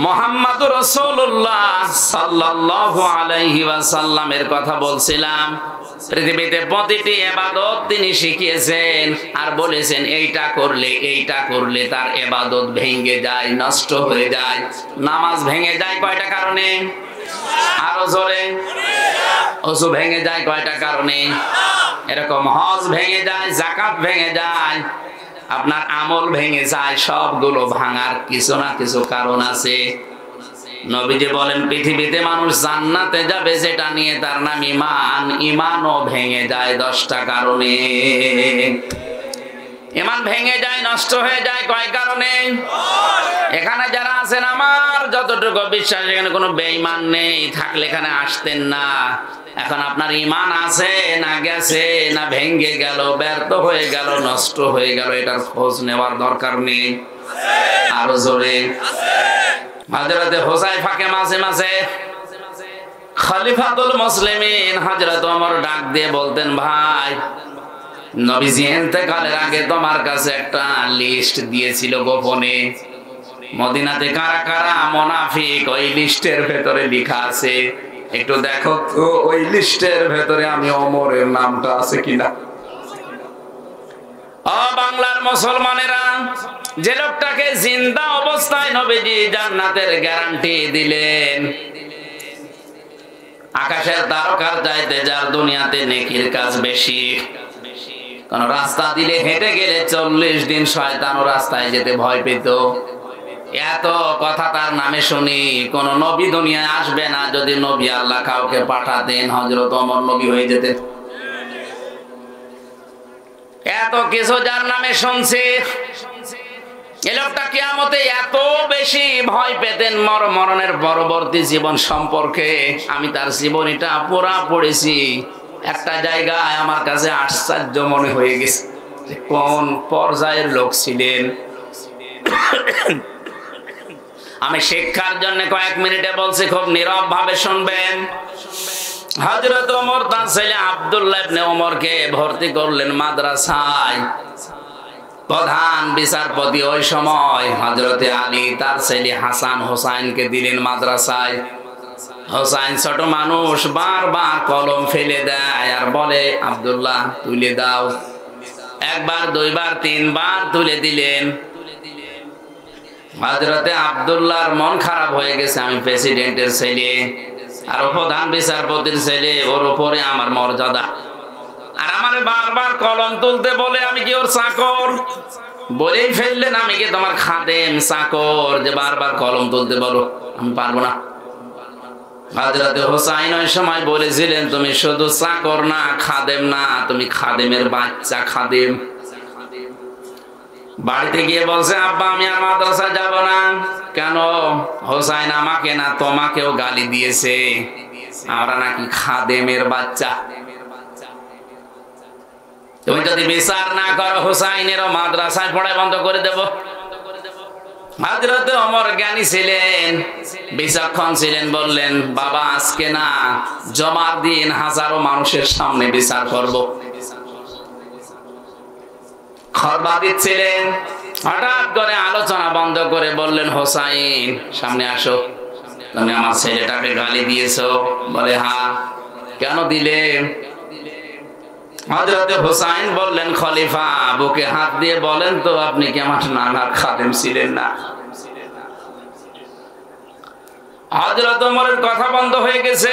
মুহাম্মদুর রাসূলুল্লাহ সাল্লাল্লাহু আলাইহি ওয়াসাল্লামের কথা বলছিলাম। পৃথিবীতে প্রতিটি ইবাদত তিনি শিখিয়েছেন আর বলেছেন এইটা করলে তার ইবাদত ভেঙে যায়, নষ্ট হয়ে যায়। নামাজ ভেঙে যায় কয়টা কারণে? আরো জোরে। ওযু ভেঙে যায় কয়টা কারণে? এরকম হজ ভেঙে যায়, যাকাত ভেঙে যায়, আপনার আমল ভেঙে যায়। সবগুলো ভাঙার কিছু না কিছু কারণ আছে। নবীজি বলেন পৃথিবীতে মানুষ জান্নাতে যাবে যেটা নিয়ে তার নাম ঈমান, ঈমানও ভেঙে যায় 10টা কারণে। ঈমান ভেঙে যায়, নষ্ট হয়ে যায় কয় কারণে? এখানে যারা আছেন আমার যতটুকু বিশ্বাস এখানে কোনো বেঈমান নেই, থাকলে এখানে আসতেন না। এখন আপনার ঈমান আছে না গেছে, না ভেঙে গেল, ব্যর্থ হয়ে গেল, নষ্ট হয়ে গেল, এটার খোঁজ নেওয়ার দরকার নেই? আরো জোরে। হযরতে হুযায়ফাকে মাঝে মাঝে খলিফাতুল মুসলিমিন হযরত ওমর ডাক দিয়ে বলতেন, ভাই নবীজি ইন্তেকালের আগে তোমার কাছে একটা লিস্ট দিয়েছিল গোপনে, মদিনাতে কারা কারা মুনাফিক ওই লিস্টের ভেতরে লেখা আছে, একটু দেখো তো ওই লিস্টের ভেতরে আমি ওমরের নামটা আছে কিনা। ও বাংলার মুসলমানেরা, যে লোকটাকে জিন্দা অবস্থায় নবীজি জান্নাতের গ্যারান্টি দিলেন, আকাশের তারকার চাইতে যার দুনিয়াতে নেকির কাজ বেশি, কোন রাস্তা দিলে হেঁটে গেলে 40 দিন শয়তানও রাস্তায় যেতে ভয় পেত। এত কথা তার নামে শুনি, কোন নবী দুনিয়ায় আসবে না। যদি নবী আল্লাহ কাউকে পাঠাতেন হযরত ওমর নবী হয়ে যেতেন। এত কিছু যার নামে শুনছি, এই লোকটা কিয়ামতে এত বেশি ভয় পেতেন মরণের পরবর্তী জীবন সম্পর্কে। আমি তার জীবনীটা পুরা পড়েছি। একটা জায়গায় আমার কাছে আশ্চর্য মনে হয়ে গেছে কোন পর্যায়ের লোক ছিলেন। আমি শিক্ষার জন্য কয়েক মিনিটে বলছি, খুব নীরব ভাবে শুনবেন। হযরত ওমর তার ছেলে আব্দুল্লাহ ইবনে ওমরকে ভর্তি করলেন মাদ্রাসায়। প্রধান বিচারপতি ওই সময় হযরতে আলী তার ছেলে হাসান হোসাইনকে দিলেন মাদ্রাসায়। হোসাইন ছোট মানুষ, বারবার কলম ফেলে দেয় আর বলে আব্দুল্লাহ তুলে দাও। একবার, দুইবার, তিনবার তুলে দিলেন। হযরতে আব্দুল্লাহর মন খারাপ হয়ে গেছে, আমি প্রেসিডেন্টের ছেলে আর প্রধান বিচারপতির ছেলে, ওর উপরে আমার মর্যাদা, আর আমার বারবার কলম তুলতে বলে আমি কি ওর চাকর? বলেই ফেললেন আমি কি তোমার খাদেম, চাকর, যে বারবার কলম তুলতে বলো? আমি পারবো না। হযরতে হোসাইন ওই সময় বলেছিলেন তুমি শুধু চাকর না, খাদেম না, তুমি খাদেমের বাচ্চা, খাদেম। বাড়িতে গিয়ে বলছে আব্বা আমি আর মাদ্রাসা যাব না। কেন? হোসাইন আমাকে না তোমাকেও গালি দিয়েছে, আমরা নাকি খাদেমের বাচ্চা। তুমি যদি বিচার না করো হোসাইনেরও মাদ্রাসায় পড়াই বন্ধ করে দেব। হযরতে ওমর জ্ঞানী ছিলেন, বিচক্ষণ ছিলেন, বললেন বাবা আজকে না, জমার দিন হাজারো মানুষের সামনে বিচার করব। খতবা দিচ্ছিলেন, হঠাৎ করে আলোচনা বন্ধ করে বললেন হোসাইন সামনে আসো, তুমি আমার ছেলেটাকে গালি দিয়েছো? বলে হ্যাঁ। কেন দিলে? হযরতে হোসাইন বললেন খলিফা বুকে হাত দিয়ে বলেন তো আপনি কি আমার নানার খাদেম ছিলেন না? হযরত ওমরের কথা বন্ধ হয়ে গেছে,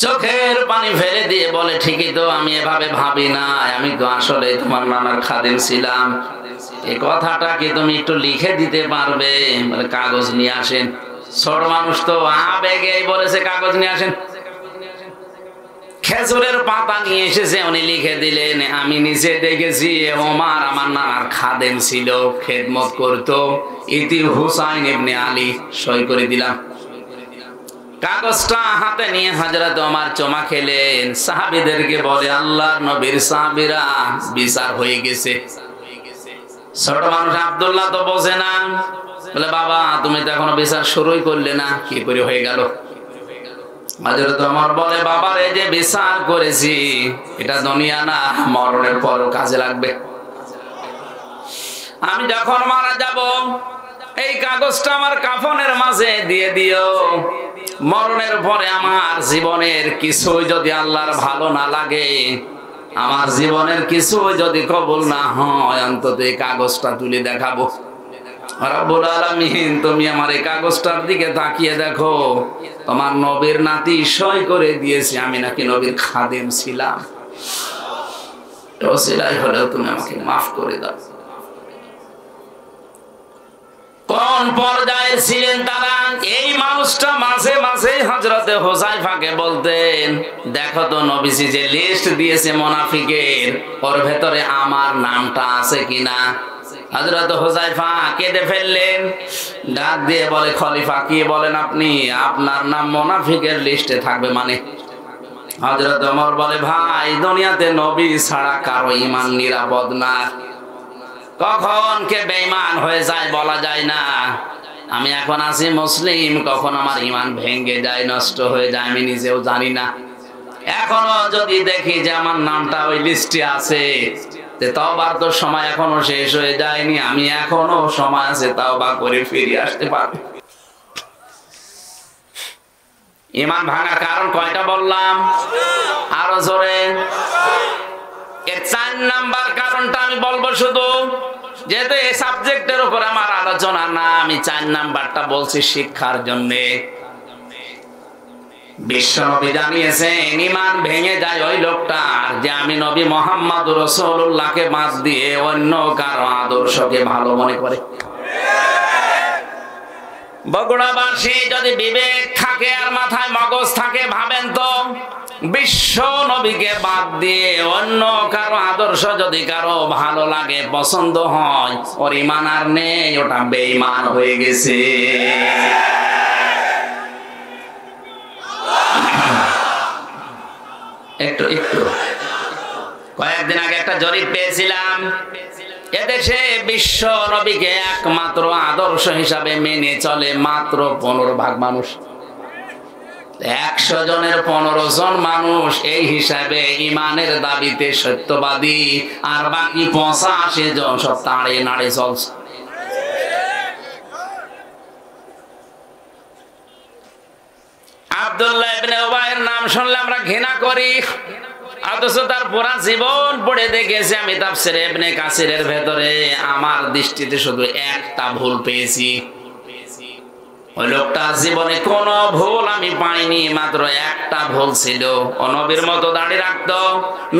চোখের পানি ফেলে দিয়ে বলে ঠিকই তো, আমি এভাবে ভাবি না, আমি তো আসলে তোমার নানার খাদেম ছিলাম। এই কথাটা কি তুমি একটু লিখে দিতে পারবে? বলে কাগজ নিয়ে আসেন। ছোট মানুষ তো আবেগেই বলেছে কাগজ নিয়ে আসেন। খেজুরের পাতা নিয়ে এসেছে, উনি লিখে দিলেন আমি নিচে দেখেছি ওমর আমার নানার খাদেম ছিল, খেদমত করতো, ইতি হুসাইন ইবনে আলী। সই করে দিলাম। কাগজটা হাতে নিয়ে হযরত ওমর চমা খেলেন, সাহাবীদেরকে বলে আল্লাহর নবীর সাহাবীরা, বিচার হয়ে গেছে। ছোট মানুষ আব্দুল্লাহ তো বোঝে না, বলে বাবা তুমি তো এখনো বিচার শুরুই করলে না, কি করে হয়ে গেল? হযরত ওমর বলে বাবার এই যে বিচার করেছি এটা দুনিয়া না, মরণের পরও কাজে লাগবে। আমি যখন মারা যাব এই কাগজটা আমার কাফনের মাঝে দিয়ে দিও। মরণের পরে আমার জীবনের কিছু যদি আল্লাহর ভালো না লাগে, আমার জীবনের কিছু যদি কবুল না হয়, অন্তত এই কাগজটা তুলে দেখাবো। রব্বুল আলামিন তুমি আমার এই কাগজটার দিকে তাকিয়ে দেখো, তোমার নবীর নাতি সই করে দিয়েছে আমি নাকি নবীর খাদেম ছিলাম। ওসিলাই হলেও তুমি আমাকে মাফ করে দাও। কোন পর্যায়ে ছিলেন তারা? এই মানুষটা মাঝে মাঝে হযরতে হুযায়ফাকে বলতেন দেখো তো নবীজি যে লিস্ট দিয়েছে মুনাফিকের, ওর ভেতরে আমার নামটা আছে কিনা। হযরত হুযায়ফা কেঁদে ফেললেন, ডাক দিয়ে বলে খলিফা কি বলেন আপনি? আপনার নাম মুনাফিকের লিস্টে থাকবে মানে? হযরত ওমর বলে ভাই দুনিয়াতে নবী ছাড়া কারো ঈমান নিরাপদ না, কখন কে বেঈমান হয়ে যায় বলা যায় না। আমি এখন আছি মুসলিম, কখন আমার ঈমান ভেঙে যায়, নষ্ট হয়ে যায় আমি নিজেও জানি না। এখনো যদি দেখি যে আমার নামটা ওই লিস্টে আছে, তওবার তো সময় এখনো শেষ হয়ে যায়নি, আমি এখনো সময় আছে তওবা করে ফিরে আসতে পারবো। ঈমান ভাঙার কারণ কয়টা বললাম? আরো জোরে। এর 4 নাম্বার কারণটা আমি বলবো শুধু, যেহেতু এই সাবজেক্টের উপর আমার আলোচনা না, আমি 4 নাম্বারটা বলছি শিক্ষার জন্য। বিশ্বনবী জানিয়েছেন ঈমান ভেঙে যায় ওই লোকটার যে আমি নবী মুহাম্মদুর রাসূলুল্লাহকে বাদ দিয়ে অন্য কারো আদর্শকে ভালো মনে করে। বগুড়াবাসী যদি বিবেক থাকে আর মাথায় মগজ থাকে, ভাবেন তো বিশ্ব নবীকে বাদ দিয়ে অন্য কারো আদর্শ যদি কারো ভালো লাগে, পছন্দ হয়, ওর ঈমান আর নেই, ওটা বেঈমান হয়ে গেছে। একটু কয়েকদিন আগে একটা জরিপ পেয়েছিলাম, এদেশে বিশ্ব নবীকে একমাত্র আদর্শ হিসাবে মেনে চলে মাত্র 15% মানুষ। 100 জনের 15 জন মানুষ এই হিসাবে ঈমানের দাবিতে সত্যবাদী, আর বাকি 85 জন সব তাড়ে নাড়ে চলছে। আব্দুল্লাহ ইবনে উবাইয়ের নাম শুনলে আমরা ঘৃণা করি, অথচ তার পুরা জীবন পড়ে দেখেছি আমি তাফসীরে ইবনে কাসিরের ভেতরে আমার দৃষ্টিতে শুধু একটা ভুল পেয়েছি। ওই লোকটার জীবনে কোনো ভুল আমি পাইনি, মাত্র একটা ভুল ছিল। ও নবীর মতো দাড়ি রাখতো,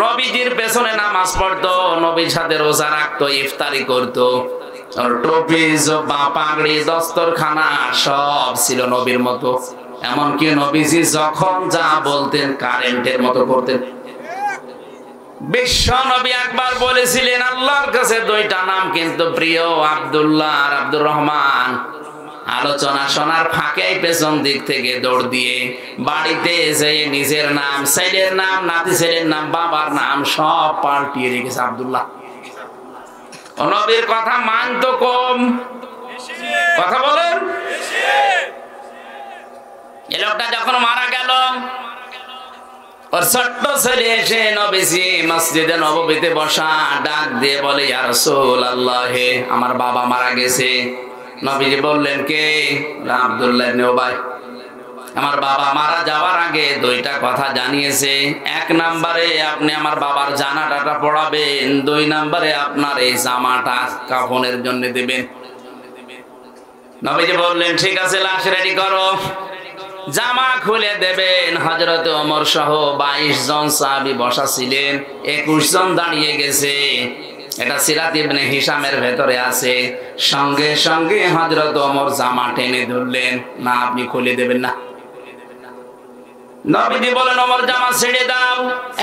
নবীজির পেছনে নামাজ পড়তো, নবীর সাথে রোজা রাখতো, ইফতারি করতো, ওর টুপি জোব্বা পাগড়ি দস্তরখানা সব ছিল নবীর মতো। এমনকি নবীজি যখন যা বলতেন কারেন্টের মতো করতেন। বিশ্ব নবী একবার বলেছিলেন আল্লাহর কাছে দুইটা নাম কিন্তু প্রিয়, আব্দুল্লাহ আর আব্দুর রহমান। আলোচনা শোনার ফাঁকে পেছন দিক থেকে দৌড় দিয়ে বাড়িতে এসে নিজের নাম, ছেলের নাম, নাতি ছেলের নাম, বাবার নাম সব পাল্টিয়ে রেখেছে আব্দুল্লাহ। নবীর কথা মানতো কম, কথা বলেন। এই লোকটা যখন মারা গেল, ওর ছোট্ট ছেলে এসে নবীজি মসজিদে নববীতে বসা ডাক দিয়ে বলে, ইয়া রাসূলুল্লাহ, আমার বাবা মারা গেছে। নবীজি বললেন, কে? আব্দুল্লাহ ইবনে উবাই। আমার বাবা মারা যাওয়ার আগে দুইটা কথা জানিয়েছে। এক নম্বরে আপনি আমার বাবার জানাজাটা পড়াবেন, দুই নম্বরে আপনার এই জামাটা কাফনের জন্য দেবেন। নবীজি বললেন, ঠিক আছে, লাশ রেডি করো। জামা খুলে দেবেন। হযরত ওমর সহ 22 জন সাহাবী বসা ছিলেন, 21 জন দাঁড়িয়ে গেছে। এটা সিরাত ইবনে হিশামের ভেতরে আছে। সঙ্গে সঙ্গে হযরত ওমর জামা টেনে ধরলেন, না আপনি খুলে দেবেন না। নবীজি বলেন, ওমর জামা ছেড়ে দাও,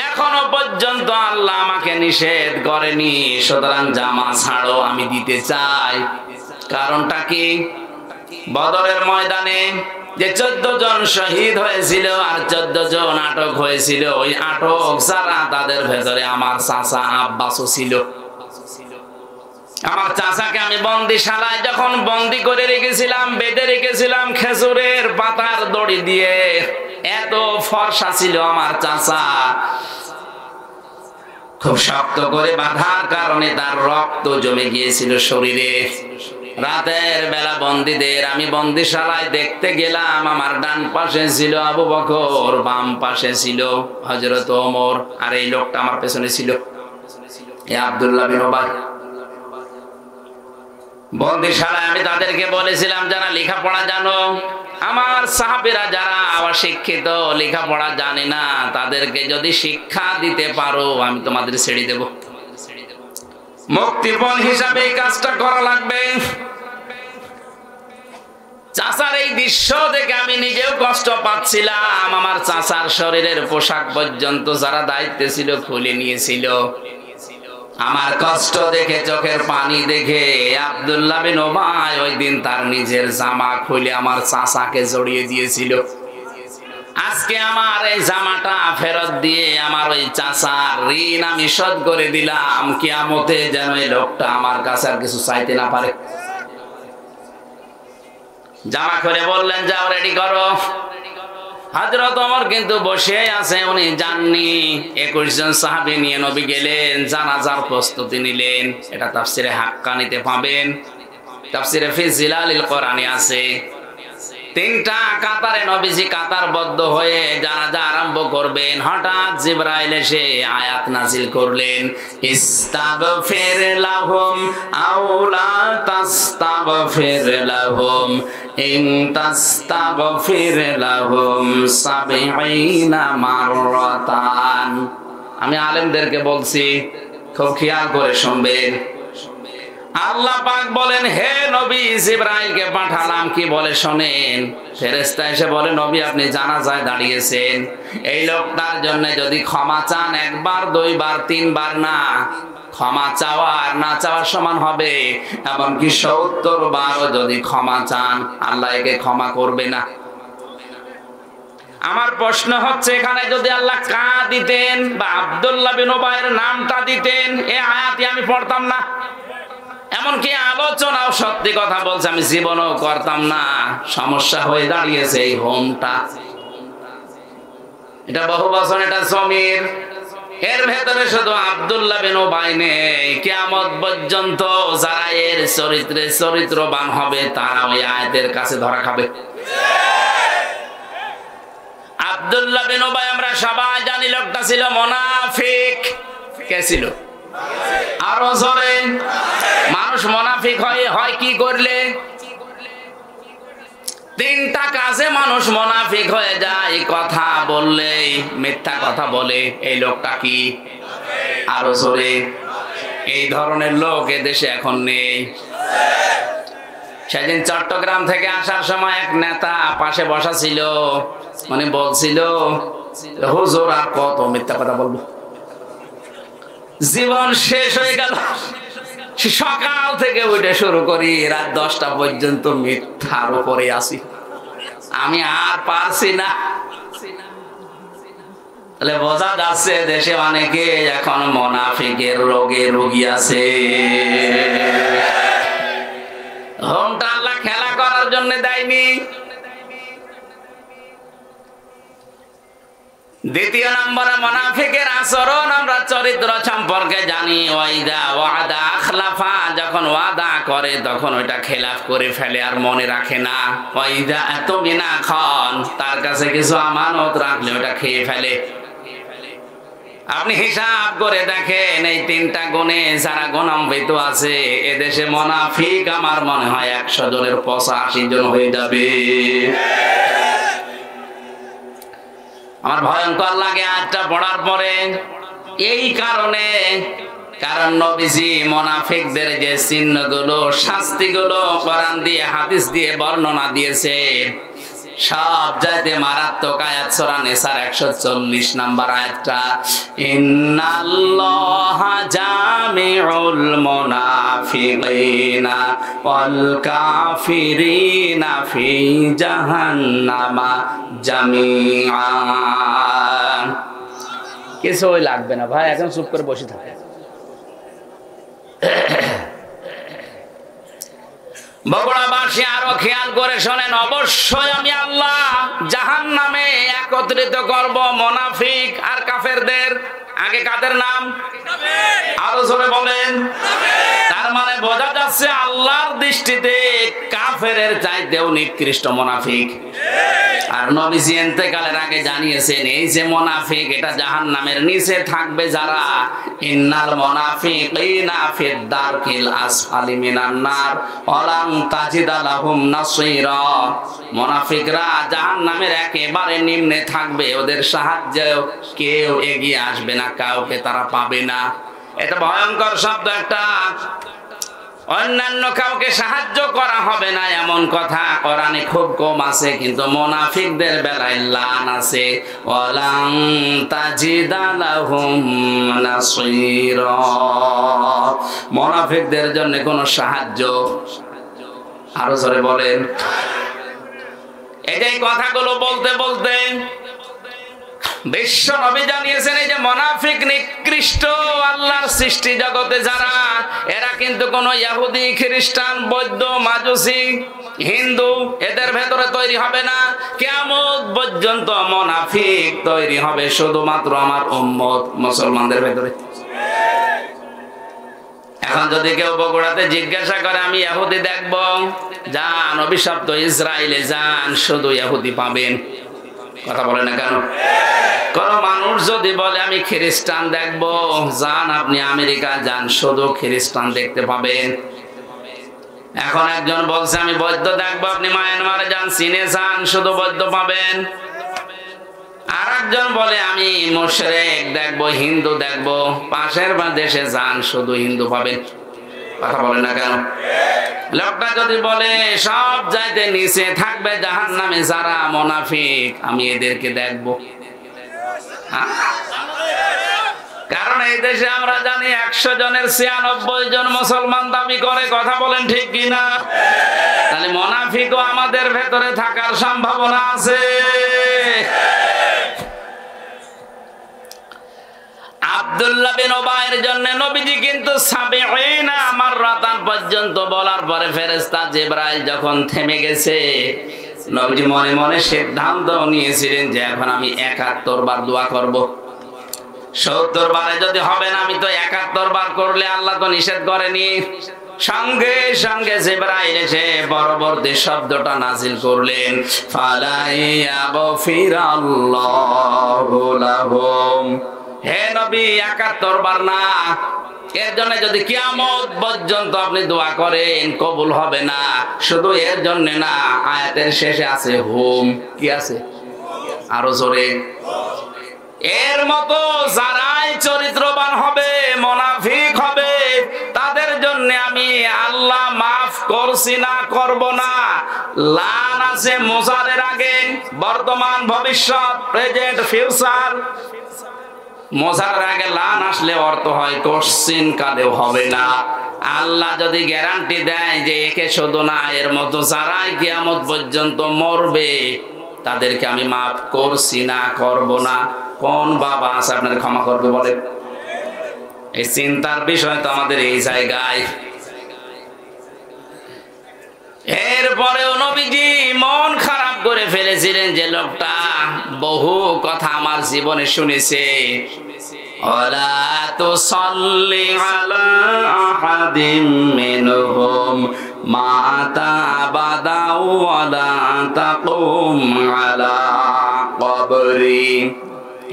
এখনো পর্যন্ত আল্লাহ আমাকে নিষেধ করেনি, সুতরাং জামা ছাড়ো, আমি দিতে চাই। কারণটা কি? বদরের ময়দানে যে 14 জন শহীদ হয়েছিল আর 14 জন আটক হয়েছিল, ওই আটক যারা তাদের ভেতরে আমার চাচা আব্বাসও ছিল। আমার চাচাকে আমি বন্দিশালায় যখন বন্দি করে রেখেছিলাম, বেঁধে রেখেছিলাম খেজুরের পাতার দড়ি দিয়ে। এত ফর্সা ছিল আমার চাচা, খুব শক্ত করে বাঁধার কারণে তার রক্ত জমে গিয়েছিল শরীরে। রাতের বেলা বন্দীদের আমি বন্দিশালায় দেখতে গেলাম। আমার ডান পাশে ছিল আবু বকর, বাম পাশে ছিল হযরত ওমর, আর এই লোকটা আমার পেছনে ছিল, এই আব্দুল্লাহ বিন উবাই। বন্দিশালায় আমি তাদেরকে বলেছিলাম, যারা লেখাপড়া জানো, আমার সাহাবীরা যারা অশিক্ষিত, লেখাপড়া জানে না, তাদেরকে যদি শিক্ষা দিতে পারো আমি তোমাদের ছেড়ে দেব। মুক্তিপণ হিসাবে এই কাজটা করা লাগবে। চাচার এই দৃশ্য দেখে আমি নিজেও কষ্ট পাচ্ছিলাম। আমার চাচার শরীরের পোশাক পর্যন্ত যারা দায়িত্বে ছিল খুলে নিয়েছিল। আমার কষ্ট দেখে, চোখের পানি দেখে আব্দুল্লাহ বিন উবাই ওই দিন তার নিজের জামা খুলে আমার চাচাকে জড়িয়ে দিয়েছিল। আজকে আমার এই জামাটা ফেরত দিয়ে আমার ওই চাচার ঋণ আমি শোধ করে দিলাম। কিয়ামতে যেন এই লোকটা আমার কাছে আর কিছু চাইতে না পারে। জামা খুলে বললেন, যাও রেডি করো। হযরত ওমর কিন্তু বসে আছে, উনি যাননি। 21 জন সাহাবী নিয়ে নবী গেলেন, জানাজার প্রস্তুতি নিলেন। এটা তাফসিরে হাক্কানিতে পাবেন, তাফসিরে ফি জিলালিল কোরআনে আছে। 3টা কাতারে নবীজি কাতারবদ্ধ হয়ে জানাজা আরম্ভ করবেন। হঠাৎ জিবরাইল এসে আয়াত নাযিল করলেন, ইস্তাগফির লাহুম আও লা তাস্তাগফির লাহুম ইন তাস্তাগফির লাহুম 70 মাররাতান। আমি আলেমদেরকে বলছি, খুব খেয়াল করে শুনবেন। আল্লাহ পাক বলেন, হে নবী, জিবরাইলকে পাঠালাম, কি বলে শোনেন। ফেরেশতা এসে বলে, নবী আপনি জানাজায় দাঁড়িয়েছেন, এই লোকটার জন্য যদি ক্ষমা চান, 1 বার 2 বার 3 বার না, ক্ষমা চাওয়া আর না চাওয়ার সমান হবে। এমনকি 70 বারও যদি ক্ষমা চান, আল্লাহ একে ক্ষমা করবে না। আমার প্রশ্ন হচ্ছে, এখানে যদি আল্লাহ কা দিতেন বা আব্দুল্লাহ বিন উবাইয়ের নামটা দিতেন, এই আয়াতই আমি পড়তাম না। এমনকি আলোচনাও সত্যি কথা বলছে, আমি জীবনও করতাম না। সমস্যা হয়ে দাঁড়িয়েছে এই হোমটা। এটা বহু বছর, এটা জমির, এর ভেতরে শুধু আব্দুল্লাহ বিন উবাই নেই। কিয়ামত পর্যন্ত যারা এর চরিত্রে চরিত্রবান হবে, তারা ওই আয়াতের কাছে ধরা খাবে। আব্দুল্লাহ বিন উবাই আমরা সবাই জানি লোকটা ছিল মুনাফিক। কে ছিল? আরো জোরে। মানুষ মুনাফিক হয় কি করলে? তিনটা কাজে মানুষ মুনাফিক হয়ে যায়। কথা বললেই মিথ্যা কথা বলে, এই লোকটা কি? আরো জোরে। এই ধরনের লোক এদেশে এখন নেই। সেদিন চট্টগ্রাম থেকে আসার সময় এক নেতা পাশে বসা ছিল, মানে বলছিল, হুজুর আর কত মিথ্যা কথা বলবো, জীবন শেষ হয়ে গেল, সকাল থেকে উঠে শুরু করি রাত 10টা পর্যন্ত মিথ্যার উপরে আসি, আমি আর পারছি না। তাহলে বোঝা যাচ্ছে দেশে অনেকে এখন মুনাফিকের রোগে রোগী আছে। ঘুমটা আল্লাহ খেলা করার জন্য দেয়নি। দ্বিতীয় নম্বরে মুনাফিকের আচরণ আমরা চরিত্র সম্পর্কে জানি। ওয়াইদা ওয়াদা আখলাফা, যখন ওয়াদা করে তখন ওইটা খেলাফ করে ফেলে আর মনে রাখে না। ওয়াইদা আতমিনা খান, তার কাছে কিছু আমানত রাখলে ওটা খেয়ে ফেলে। আপনি হিসাব করে দেখেন এই তিনটা গুণে যারা গুণান্বিত আছে এদেশে মুনাফিক আমার মনে হয় 100 জনের 85 জন হয়ে যাবে। আমার ভয়ঙ্কর লাগে আজটা পড়ার পরে এই কারণে, কারণ নবীজি মুনাফিকদের যে চিহ্নগুলো, শাস্তিগুলো কোরআন দিয়ে হাদিস দিয়ে বর্ণনা দিয়েছে, সব চাইতে মারাত্মক আয়াত সূরা নিসার 140 নম্বর আয়াতটা, ইন্নাল্লাহা জামিউল মুনাফিকিনা ওয়াল কাফিরিনা ফি জাহান্নামা জামিআ। কিছুই লাগবে না ভাই, এখন চুপ করে বসে থাকে। বগুড়াবাসী আরো খেয়াল করে শোনেন, অবশ্যই আমি আল্লাহ জাহান্নামে একত্রিত করব মুনাফিক আর কাফেরদের। আগে কাদের নাম? আরো জোরে বলেন। তার মানে বোঝা যাচ্ছে আল্লাহর দৃষ্টিতে কাফেরের চাইতেও নিকৃষ্ট মুনাফিক। আর নবীজি ইন্তেকালের আগে জানিয়েছেন এই যে মুনাফিক এটা জাহান্নামের নিচে থাকবে যারা, ইন্নাল মুনাফিকিনা ফিদ দারকিল আসফালি মিনান নার ওয়ালাম তাজিদা লাহুম নাসীরা। মুনাফিকরা জাহান্নামের একেবারে নিম্নে থাকবে, ওদের সাহায্যে কেউ এগিয়ে আসবে না, কাউকে তারা পাবে না। এটা ভয়ঙ্কর শব্দ একটা। অন্যান্য কাউকে সাহায্য করা হবে না এমন কথা কোরআনে খুব কম আছে, কিন্তু মুনাফিকদের বেলায় লান আছে, ওয়ালাম তাজিদা লাহুম নাসীরা। মুনাফিকদের জন্য কোনো সাহায্য, আরো জোরে বলেন। এই কথাগুলো বলতে বলতে বিশ্ব নবী জানিয়েছেন এই যে মুনাফিক নিকৃষ্ট আল্লাহর সৃষ্টি জগতে যারা, এরা কিন্তু কোন ইহুদি, খ্রিস্টান, বৌদ্ধ, মাজুসি, হিন্দু এদের ভেতরে তৈরি হবে না। কিয়ামত পর্যন্ত মুনাফিক তৈরি হবে শুধুমাত্র আমার উম্মত মুসলমানদের ভেতরে। এখন যদি কেউ বগুড়াতে জিজ্ঞাসা করে আমি ইহুদি দেখব, যান অভিশপ্ত ইসরায়েলে যান, শুধু ইহুদি পাবেন। কথা বলে না কেন? কোন মানুষ যদি বলে আমি খ্রিস্টান দেখব, যান আপনি আমেরিকা যান, শুধু খ্রিস্টান দেখতে পাবেন। এখন একজন বলছে আমি বৌদ্ধ দেখবো, আপনি মায়ানমারে যান, চীনে যান, শুধু বৌদ্ধ পাবেন। আর একজন বলে আমি মুশরিক দেখবো, হিন্দু দেখবো, পাশের দেশে যান, শুধু হিন্দু পাবেন। কথা বলে না কেন? লোকটা যদি বলে সব যাইতে নিচে থাকবে জাহান্নামে যারা মুনাফিক, আমি এদেরকে দেখবো। কারণ এই দেশে আমরা জানি 100 জনের 96 জন মুসলমান দাবি করে। কথা বলেন ঠিক কিনা? তাহলে মুনাফিকও আমাদের ভেতরে থাকার সম্ভাবনা আছে। আব্দুল্লাহ বিন উবাইয়ের জন্য নবীজি কিন্তু 70 মাররাতান পর্যন্ত বলার পরে ফেরেশতা জিবরাইল যখন থেমে গেছে, নবীজি মনে মনে সিদ্ধান্ত নিয়েছিলেন যে এখন আমি 71 বার দোয়া করব। 70 বারে যদি হবে না, আমি তো 71 বার করলে আল্লাহ তো নিষেধ করেনি। সঙ্গে সঙ্গে জিবরাইল এসে পরবর্তী শব্দটা নাজিল করলেন, ফালাইয়াগফিরাল্লাহু লাহুম। হে নবী, ৭১ বার না, এর জন্য যদি কিয়ামত পর্যন্ত আপনি দোয়া করেন কবুল হবে না। শুধু এর জন্য না, আয়াতের শেষে আছে হুম। কি আছে? আরো জোরে। এর মতো যারাই চরিত্রবান হবে, মুনাফিক হবে, তাদের জন্য আমি আল্লাহ মাফ করছি না, করব না। লান আছে মুজারের আগে, বর্তমান, ভবিষ্যৎ, প্রেজেন্ট, ফিউচার। মুজারের আগে লান আসলে অর্থ হয় কোশ্চিন কালেও হবে না। আল্লাহ যদি গ্যারান্টি দেয় যে একে শুধু না, এর মতো যারাই কিয়ামত পর্যন্ত মরবে তাদেরকে আমি মাফ করছি না, করব না, কোন বাবা আছে আপনার ক্ষমা করবে বলে? এই চিন্তার বিষয় তো আমাদের এই জায়গায়। এরপরেও নবীজি মন খারাপ করে ফেলেছিলেন যে লোকটা বহু কথা আমার জীবনে শুনেছে। ওয়ালা তুসাল্লি আলা আহাদিম মিনহুম মাতা আবাদা ওয়ালা তাকুম আলা কবরি।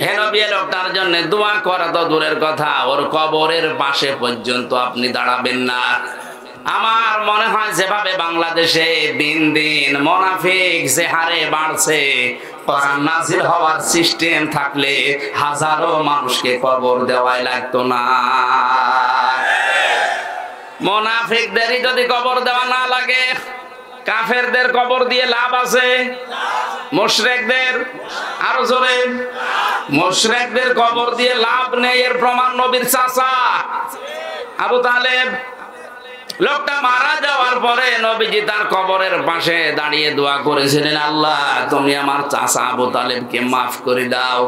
হে নবী, লোকটার জন্য দোয়া করা তো দূরের কথা, ওর কবরের পাশে পর্যন্ত আপনি দাঁড়াবেন না। আমার মনে হয় যেভাবে বাংলাদেশে দিন দিন মুনাফিক যে হারে বাড়ছে, কোরআন নাযিল হওয়ার সিস্টেম থাকলে হাজারো মানুষকে কবর দেওয়াই লাগতো না। মুনাফিকদেরই যদি কবর দেওয়া না লাগে, কাফেরদের কবর দিয়ে লাভ আছে? মুশরিকদের, আরো জোরে, মুশরিকদের কবর দিয়ে লাভ নেই। এর প্রমাণ নবীর চাচা আবু তালেব। লোকটা মারা যাওয়ার পরে নবীজি তার কবরের পাশে দাঁড়িয়ে দোয়া করেছিলেন, আল্লাহ তুমি আমার চাচা আবু তালেবকে মাফ করে দাও।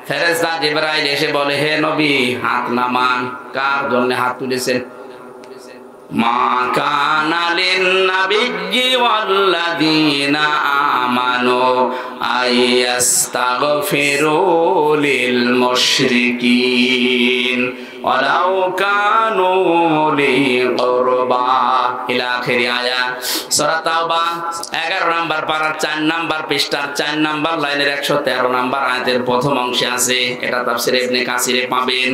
ফেরেশতা জিবরাইল এসে বলে, হে নবী, হাত নামান। কার জন্য হাত তুলেছেন? মা কানা লিন-নাবিয়্যি ওয়াল্লাযীনা আমানু আইয়াস্তাগফিরু লিল মুশরিকিন ওয়ালাউ কানু উলি কুরবা ইলা আখিরি আয়াত। সূরা তাওবা 11 নম্বর পারার 4 নম্বর পৃষ্ঠার 4 নম্বর লাইনের 113 নম্বর আয়াতের প্রথম অংশে আছে। এটা তাফসীর ইবনে কাসিরে পাবেন।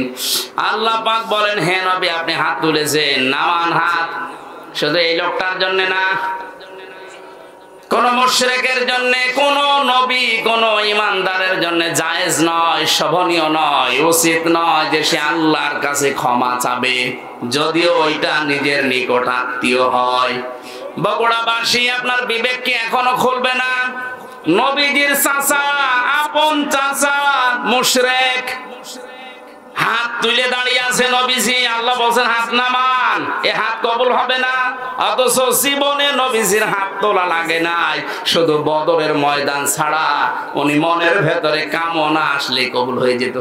আল্লাহ পাক বলেন, হে নবী, আপনি হাত তুলেছেন, নামান হাত। শুধু এই লোকটার জন্য না, কোন মুশরিকের জন্য, কোন নবী, কোন ঈমানদারের জন্য জায়েজ নয়, শোভনীয় নয়, উচিত নয় যে সে আল্লাহর কাছে ক্ষমা চাবে, যদিও ওইটা নিজের নিকট আত্মীয় হয়। বগুড়াবাসী, আপনার বিবেক কি এখনো খুলবে না? নবীজির চাচা, আপন চাচা মুশরিক, হাত তুলে দাঁড়িয়ে আছে নবীজি। আল্লাহ বলছেন হাত নামান, এ হাত কবুল হবে না। অথচ জীবনে নবীজির হাত তোলা লাগে নাই, শুধু বদরের ময়দান ছাড়া উনি মনের ভেতরে কামনা আসলে কবুল হয়ে যেত।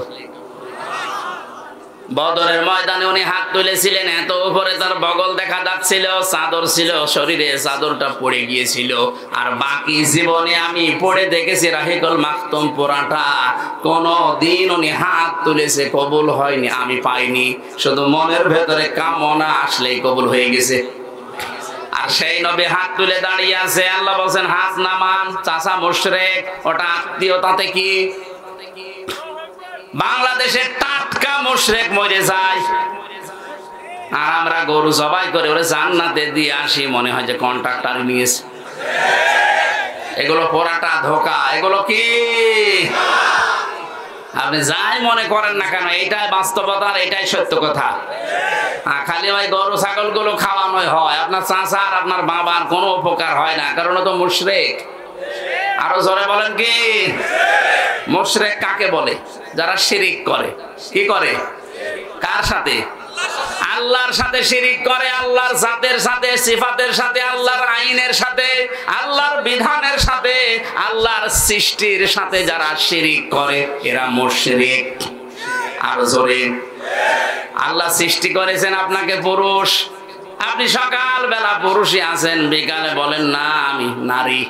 বদরের ময়দানে উনি হাত তুলেছিলেন, এত উপরে তার বগল দেখা যাচ্ছিল, চাদর ছিল শরীরে, চাদরটা পড়ে গিয়েছিল। আর বাকি জীবনে আমি পড়ে দেখেছি রাহিকুল মাকতুম পুরাটা, কোন দিন উনি হাত তুলেছে কবুল হয়নি, আমি পাইনি। শুধু মনের ভেতরে কামনা আসলেই কবুল হয়ে গেছে। আর সেই নবী হাত তুলে দাঁড়িয়ে আছে। আল্লাহ বলছেন হাত নামান। চাচা মুশরিক, ওটা আত্মীয়তাতে কি? বাংলাদেশের টাটকা মুশরিক মরে যায়, আর আমরা গরু জবাই করে ওরে জান্নাতে দিয়ে আসি, মনে হয় যে কন্ট্রাক্টর নিয়েছে। এগুলো পোড়াটা ধোকা। এগুলো কি? আপনি যাই মনে করেন না কেন, এটাই বাস্তবতা, আর এটাই সত্য কথা। খালি ওই গরু ছাগল গুলো খাওয়ানোই হয়, আপনার চাচা আর আপনার বাবার কোনো উপকার হয় না, কারণ ও তো মুশরিক। আরো জোরে বলেন কি? মুশরিক কাকে বলে? যারা শিরিক করে। কি করে? কার সাথে? আল্লাহর সাথে শিরিক করে, আল্লাহর জাতের সাথে, সিফাতের সাথে, আল্লাহর আইনের সাথে, আল্লাহর বিধানের সাথে, আল্লাহর সৃষ্টির সাথে যারা শিরিক করে এরা মুশরিক। আর জোরে, আল্লাহ সৃষ্টি করেছেন আপনাকে পুরুষ, আপনি সকাল বেলা পুরুষই আছেন, বিকালে বলেন না আমি নারী।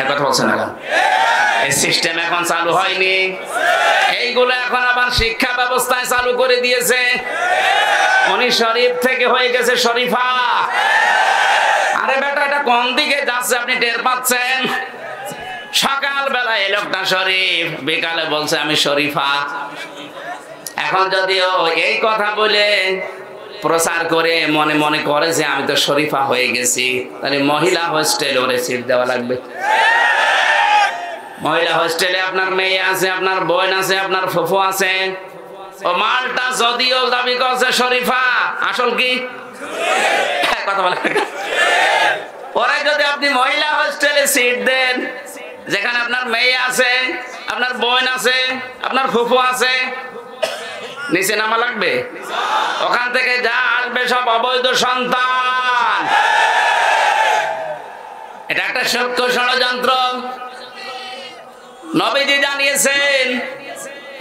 কথা বলছেন না? এই সিস্টেম এখন চালু হয়নি, এইগুলো এখন আবার শিক্ষা ব্যবস্থায় চালু করে দিয়েছে। উনি শরীফ থেকে হয়ে গেছে শরীফা। আরে বেটা, এটা কোন দিকে যাচ্ছে আপনি টের পাচ্ছেন? সকাল বেলা এই লোকটা শরীফ, বিকালে বলছে আমি শরীফা। এখন যদিও এই কথা বলে প্রচার করে মনে মনে করে যে আমি তো শরীফা হয়ে গেছি, তাহলে মহিলা হোস্টেলে ওরে সিট দেওয়া লাগবে। মহিলা হোস্টেলে আপনার মেয়ে আছে, আপনার বোন আছে, আপনার ফুফু আছে। ও মালটা যদিও দাবি করছে শরীফা, আসল কি কথা বলে। ওরে যদি আপনি মহিলা হোস্টেলে সিট দেন, যেখানে আপনার মেয়ে আছে, আপনার বোন আছে, আপনার ফুফু আছে, নিচে নামা লাগবে। ওখান থেকে যা আসবে সব অবৈধ সন্তান। এটা একটা সূক্ষ্ম ষড়যন্ত্র। নবীজি জানিয়েছেন,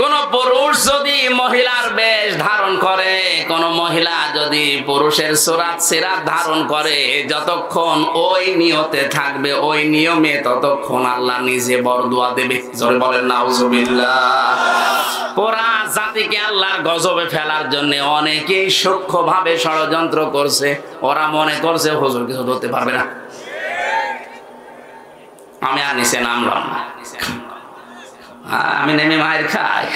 কোন পুরুষ যদি মহিলার বেশ ধারণ করে, কোন মহিলা যদি পুরুষের সুরাত সিরাত ধারণ করে, যতক্ষণ ওই নিয়তে থাকবে, ওই নিয়মে, ততক্ষণ আল্লাহ নিজে বরদুয়া দেবে। জোরে বলেন নাউজুবিল্লাহ। পুরা জাতিকে আল্লাহর গজবে ফেলার জন্য অনেকেই সূক্ষ্মভাবে ষড়যন্ত্র করছে। ওরা মনে করছে হুজুর কিছু ধরতে পারবে না। আমি আর নিচে নামলাম না, আমি নেমে মায়ের খাই,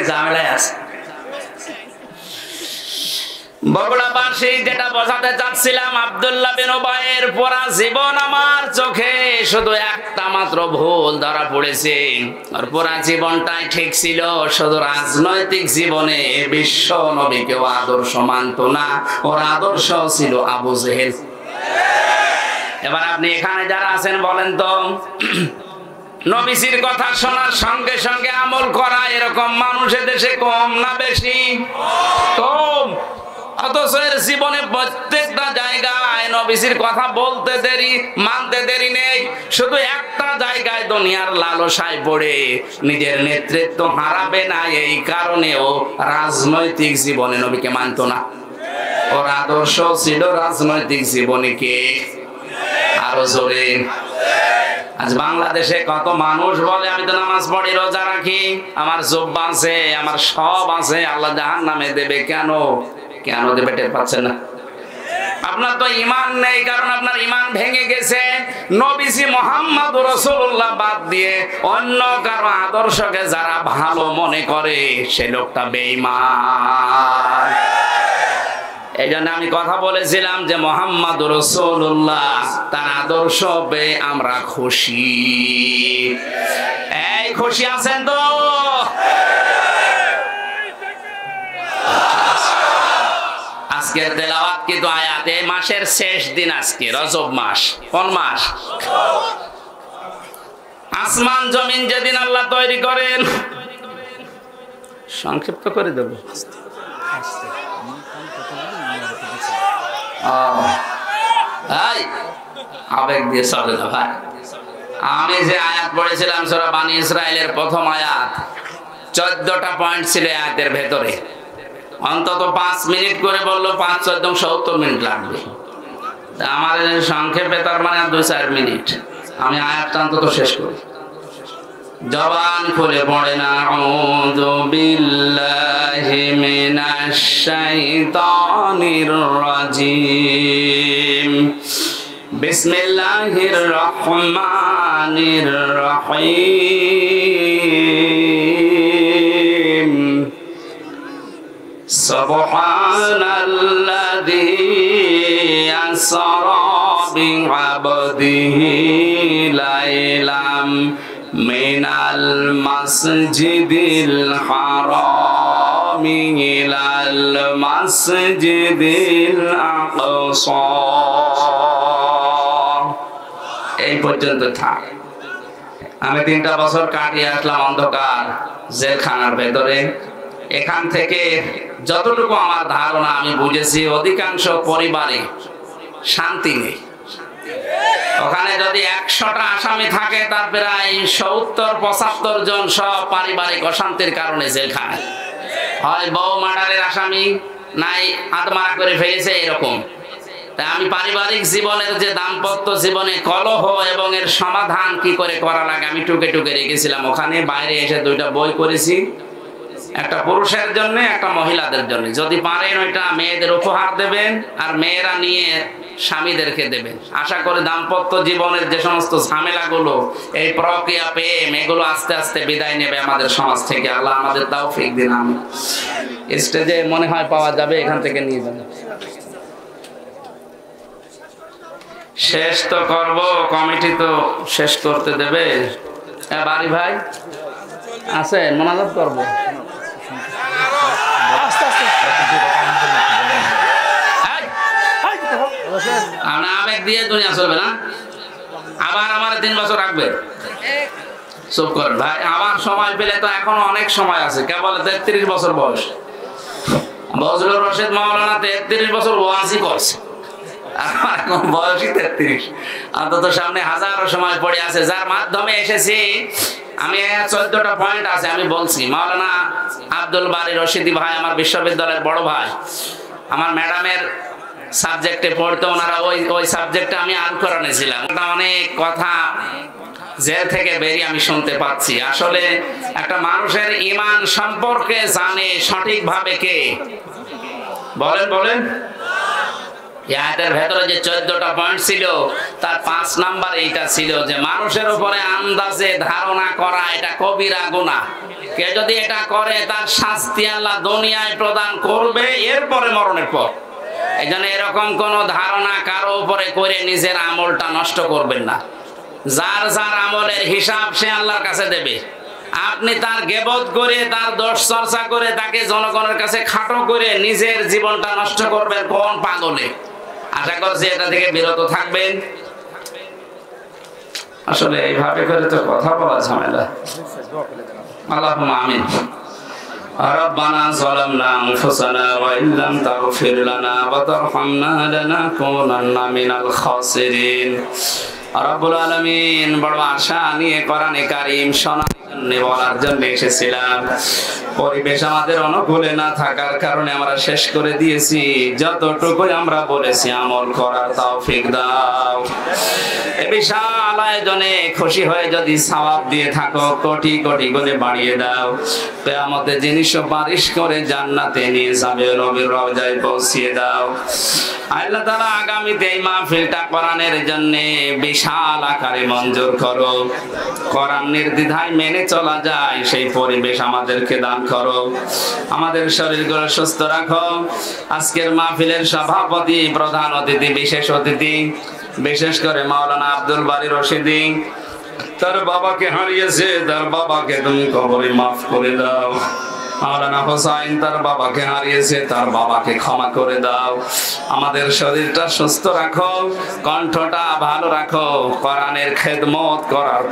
ঝামেলায় আছে। বগুড়াবাসী যেটা বোঝাতে চাচ্ছিলাম, আব্দুল্লাহ বিন উবাইয়ের পুরা জীবন আমার চোখে শুধু একটা মাত্র ভুল ধরা পড়েছে। আর পুরা জীবনটাই ঠিক ছিল, শুধু রাজনৈতিক জীবনে বিশ্ব নবীকেও আদর্শ মানত না। ওর আদর্শ ছিল আবু জেহেল। এবার আপনি এখানে যারা আছেন বলেন তো, নবীজির কথা শোনার সঙ্গে সঙ্গে আমল করা এরকম মানুষের দেশে কম না বেশি? কম। অথচ এর জীবনে প্রত্যেকটা জায়গায় নবীজির কথা বলতে দেরি, মানতে দেরি নেই। শুধু একটা জায়গায় দুনিয়ার লালসায় পড়ে নিজের নেতৃত্ব হারাবে না, এই কারণেও রাজনৈতিক জীবনে নবীকে মানত না। ওর আদর্শ ছিল রাজনৈতিক জীবনে কে? আরো জোরে। আজ বাংলাদেশে কত মানুষ বলে আমি তো নামাজ পড়ি, রোজা রাখি, আমার জুব্বা আছে, আমার সব আছে, আল্লাহ জাহান্নামে দেবে। কেন? কেন দেবে টের পাচ্ছেন না? আপনার তো ঈমান নেই, কারণ আপনার ঈমান ভেঙে গেছে। নবীজি মুহাম্মদ রাসূলুল্লাহ বাদ দিয়ে অন্য কারো আদর্শকে যারা ভালো মনে করে, সে লোকটা বেঈমান। এই জন্য আমি কথা বলেছিলাম যে মুহাম্মদ রাসূলুল্লাহ তার আদর্শ পেয়ে আমরা খুশি। এই খুশি আছেন তো? আজকের তেলাওয়াত কিন্তু আয়াত, এই মাসের শেষ দিন আজকে, রজব মাস। কোন মাস? আসমান জমিন যেদিন আল্লাহ তৈরি করেন, সংক্ষিপ্ত করে দেব, আবেগ দিয়ে চলে না ভাই। আমি যে আয়াত পড়েছিলাম সূরা বানী ইসরাইলের প্রথম আয়াত, 14টা পয়েন্ট ছিল আয়াতের ভেতরে। অন্তত 5 মিনিট করে বললো, 5 14 70 মিনিট লাগবে। আমার সংক্ষেপে তার মানে 2-4 মিনিট। আমি আয়াতটা অন্তত শেষ করি। জবান খুলে পড়ে না, আউযু বিল্লাহি মিনাশ শাইতানির রাজিম, বিসমিল্লাহির রহমানির রহিম, সুবহানাল্লাযী আসরা বিআবদিহি লাইলাম মিনাল মাসজিদিল হারামি ইলাল মাসজিদিল আকসা। এই পর্যন্ত থাক। আমি 3টা বছর কাটিয়ে আসলাম অন্ধকার জেলখানার ভেতরে। এখান থেকে যতটুকু আমার ধারণা আমি বুঝেছি, অধিকাংশ পরিবারে শান্তি নেই। ওখানে যদি 100টা আসামি থাকে, তার প্রায় 70-75 জন সব পারিবারিক অশান্তির কারণে জেলখানায়। হয় বউ মার্ডারের আসামি, নাই আত্মহত্যা করে ফেলেছে, এরকম। তাই আমি পারিবারিক জীবনের যে দাম্পত্য জীবনে কলহ এবং এর সমাধান কি করে করা লাগে আমি টুকে টুকে রেখেছিলাম ওখানে। বাইরে এসে 2টা বই করেছি। একটা পুরুষের জন্য, একটা মহিলাদের জন্য। যদি পারেন ওইটা মেয়েদের উপহার দেবেন, আর মেয়েরা নিয়ে স্বামীদেরকে দেবেন। আশা করি দাম্পত্য জীবনের যে সমস্ত ঝামেলাগুলো, এই প্রক্রিয়া প্রেম, এগুলো আস্তে আস্তে বিদায় নেবে আমাদের সমাজ থেকে। আল্লাহ আমাদের তৌফিক দিন। স্টেজে মনে হয় পাওয়া যাবে, এখান থেকে নিয়ে যাবেন। শেষ তো করব, কমিটি তো শেষ করতে দেবে। বাড়ি ভাই আছে, মোনাজাত করবো। আবেগ দিয়ে দুনিয়া চলবে না। আবার আমার 3 বছর রাখবে। চুপ কর ভাই, আমার সময় পেলে তো এখনো অনেক সময় আছে। কেবল 33 বছর বয়স। বজলুর রশিদ মাওলানা 33 বছর ওয়াজি করছে, আমার এখন বয়সই 33। অন্তত সামনে হাজারো সময় পড়ে আছে, যার মাধ্যমে এসেছি আমি। 14টা পয়েন্ট আছে, আমি বলছি। মাওলানা আব্দুল বারী রশিদি ভাই আমার বিশ্ববিদ্যালয়ের বড় ভাই, আমার ম্যাডামের সাবজেক্টে পড়তো, ওনারা ওই সাবজেক্টে আমি আল কোরআনে ছিলাম। অনেক কথা জেল থেকে বেরিয়ে আমি শুনতে পাচ্ছি। আসলে একটা মানুষের ঈমান সম্পর্কে জানে সঠিকভাবে কে? বলেন ইয়াদের ভেতরে যে 14টা পয়েন্ট ছিল, তার 5 নাম্বার এইটা ছিল যে মানুষের উপরে আন্দাজে ধারণা করা এটা কবিরা গুনাহ। কে যদি এটা করে তার শাস্তি আল্লাহ দুনিয়ায় প্রদান করবে, এরপরে মরণের পর। এই জন্য এরকম কোন ধারণা কারো উপরে করে নিজের আমলটা নষ্ট করবেন না। যার যার আমলের হিসাব সে আল্লাহর কাছে দেবে। আপনি তার গীবত করে, তার দোষ চর্চা করে, তাকে জনগণের কাছে খাটো করে নিজের জীবনটা নষ্ট করবেন কোন পাগলে? আশা করছি এটা থেকে বিরত থাকবেন। আসলে এইভাবে করে তো কথা বলা ঝামেলা। আল্লাহুম্মা আমিন। ربنا ظلمنا أنفسنا وإن لم تغفر لنا وترحمنا لنكونن من الخاسرين। রব্বুল আলামিন, বড় আশা নিয়ে কোরআনে কারীম শোনার জন্য, বলার জন্য এসেছিলাম। পরিবেশ আমাদের অনুকূলে না থাকার কারণে আমরা শেষ করে দিয়েছি। যতটুকু আমরা বলেছি আমল করার তৌফিক দাও। এই বিশাল আয়োজনে খুশি হয়ে যদি সওয়াব দিয়ে থাকো, কোটি কোটি গুণে বাড়িয়ে দাও। কিয়ামতে যিনি সুপারিশ করে জান্নাতে নিয়ে যাবে, নবীর রওজায় পৌঁছিয়ে দাও। আল্লাহ তাআলা আগামীতে এই মাহফিলটা কোরআনের জন্য বিশাল আকারে মঞ্জুর করো। কোরআন নির্দ্বিধায় মেনে চলা যায় সেই পরিবেশ আমাদেরকে দান করো। আমাদের শরীরগুলো সুস্থ রাখো। আজকের মাহফিলের সভাপতি, প্রধান অতিথি, বিশেষ অতিথি, বিশেষ করে মাওলানা আব্দুল বারী রশিদি, তার বাবাকে হারিয়েছে, তার বাবাকে তুমি কবরে মাফ করে দাও। মাওলানা হোসাইন তার বাবাকে হারিয়েছে, তার বাবাকে ক্ষমা করে দাও। আমাদের শরীরটা সুস্থ রাখো, কণ্ঠটা ভালো রাখো, কোরআনের খেদমত করার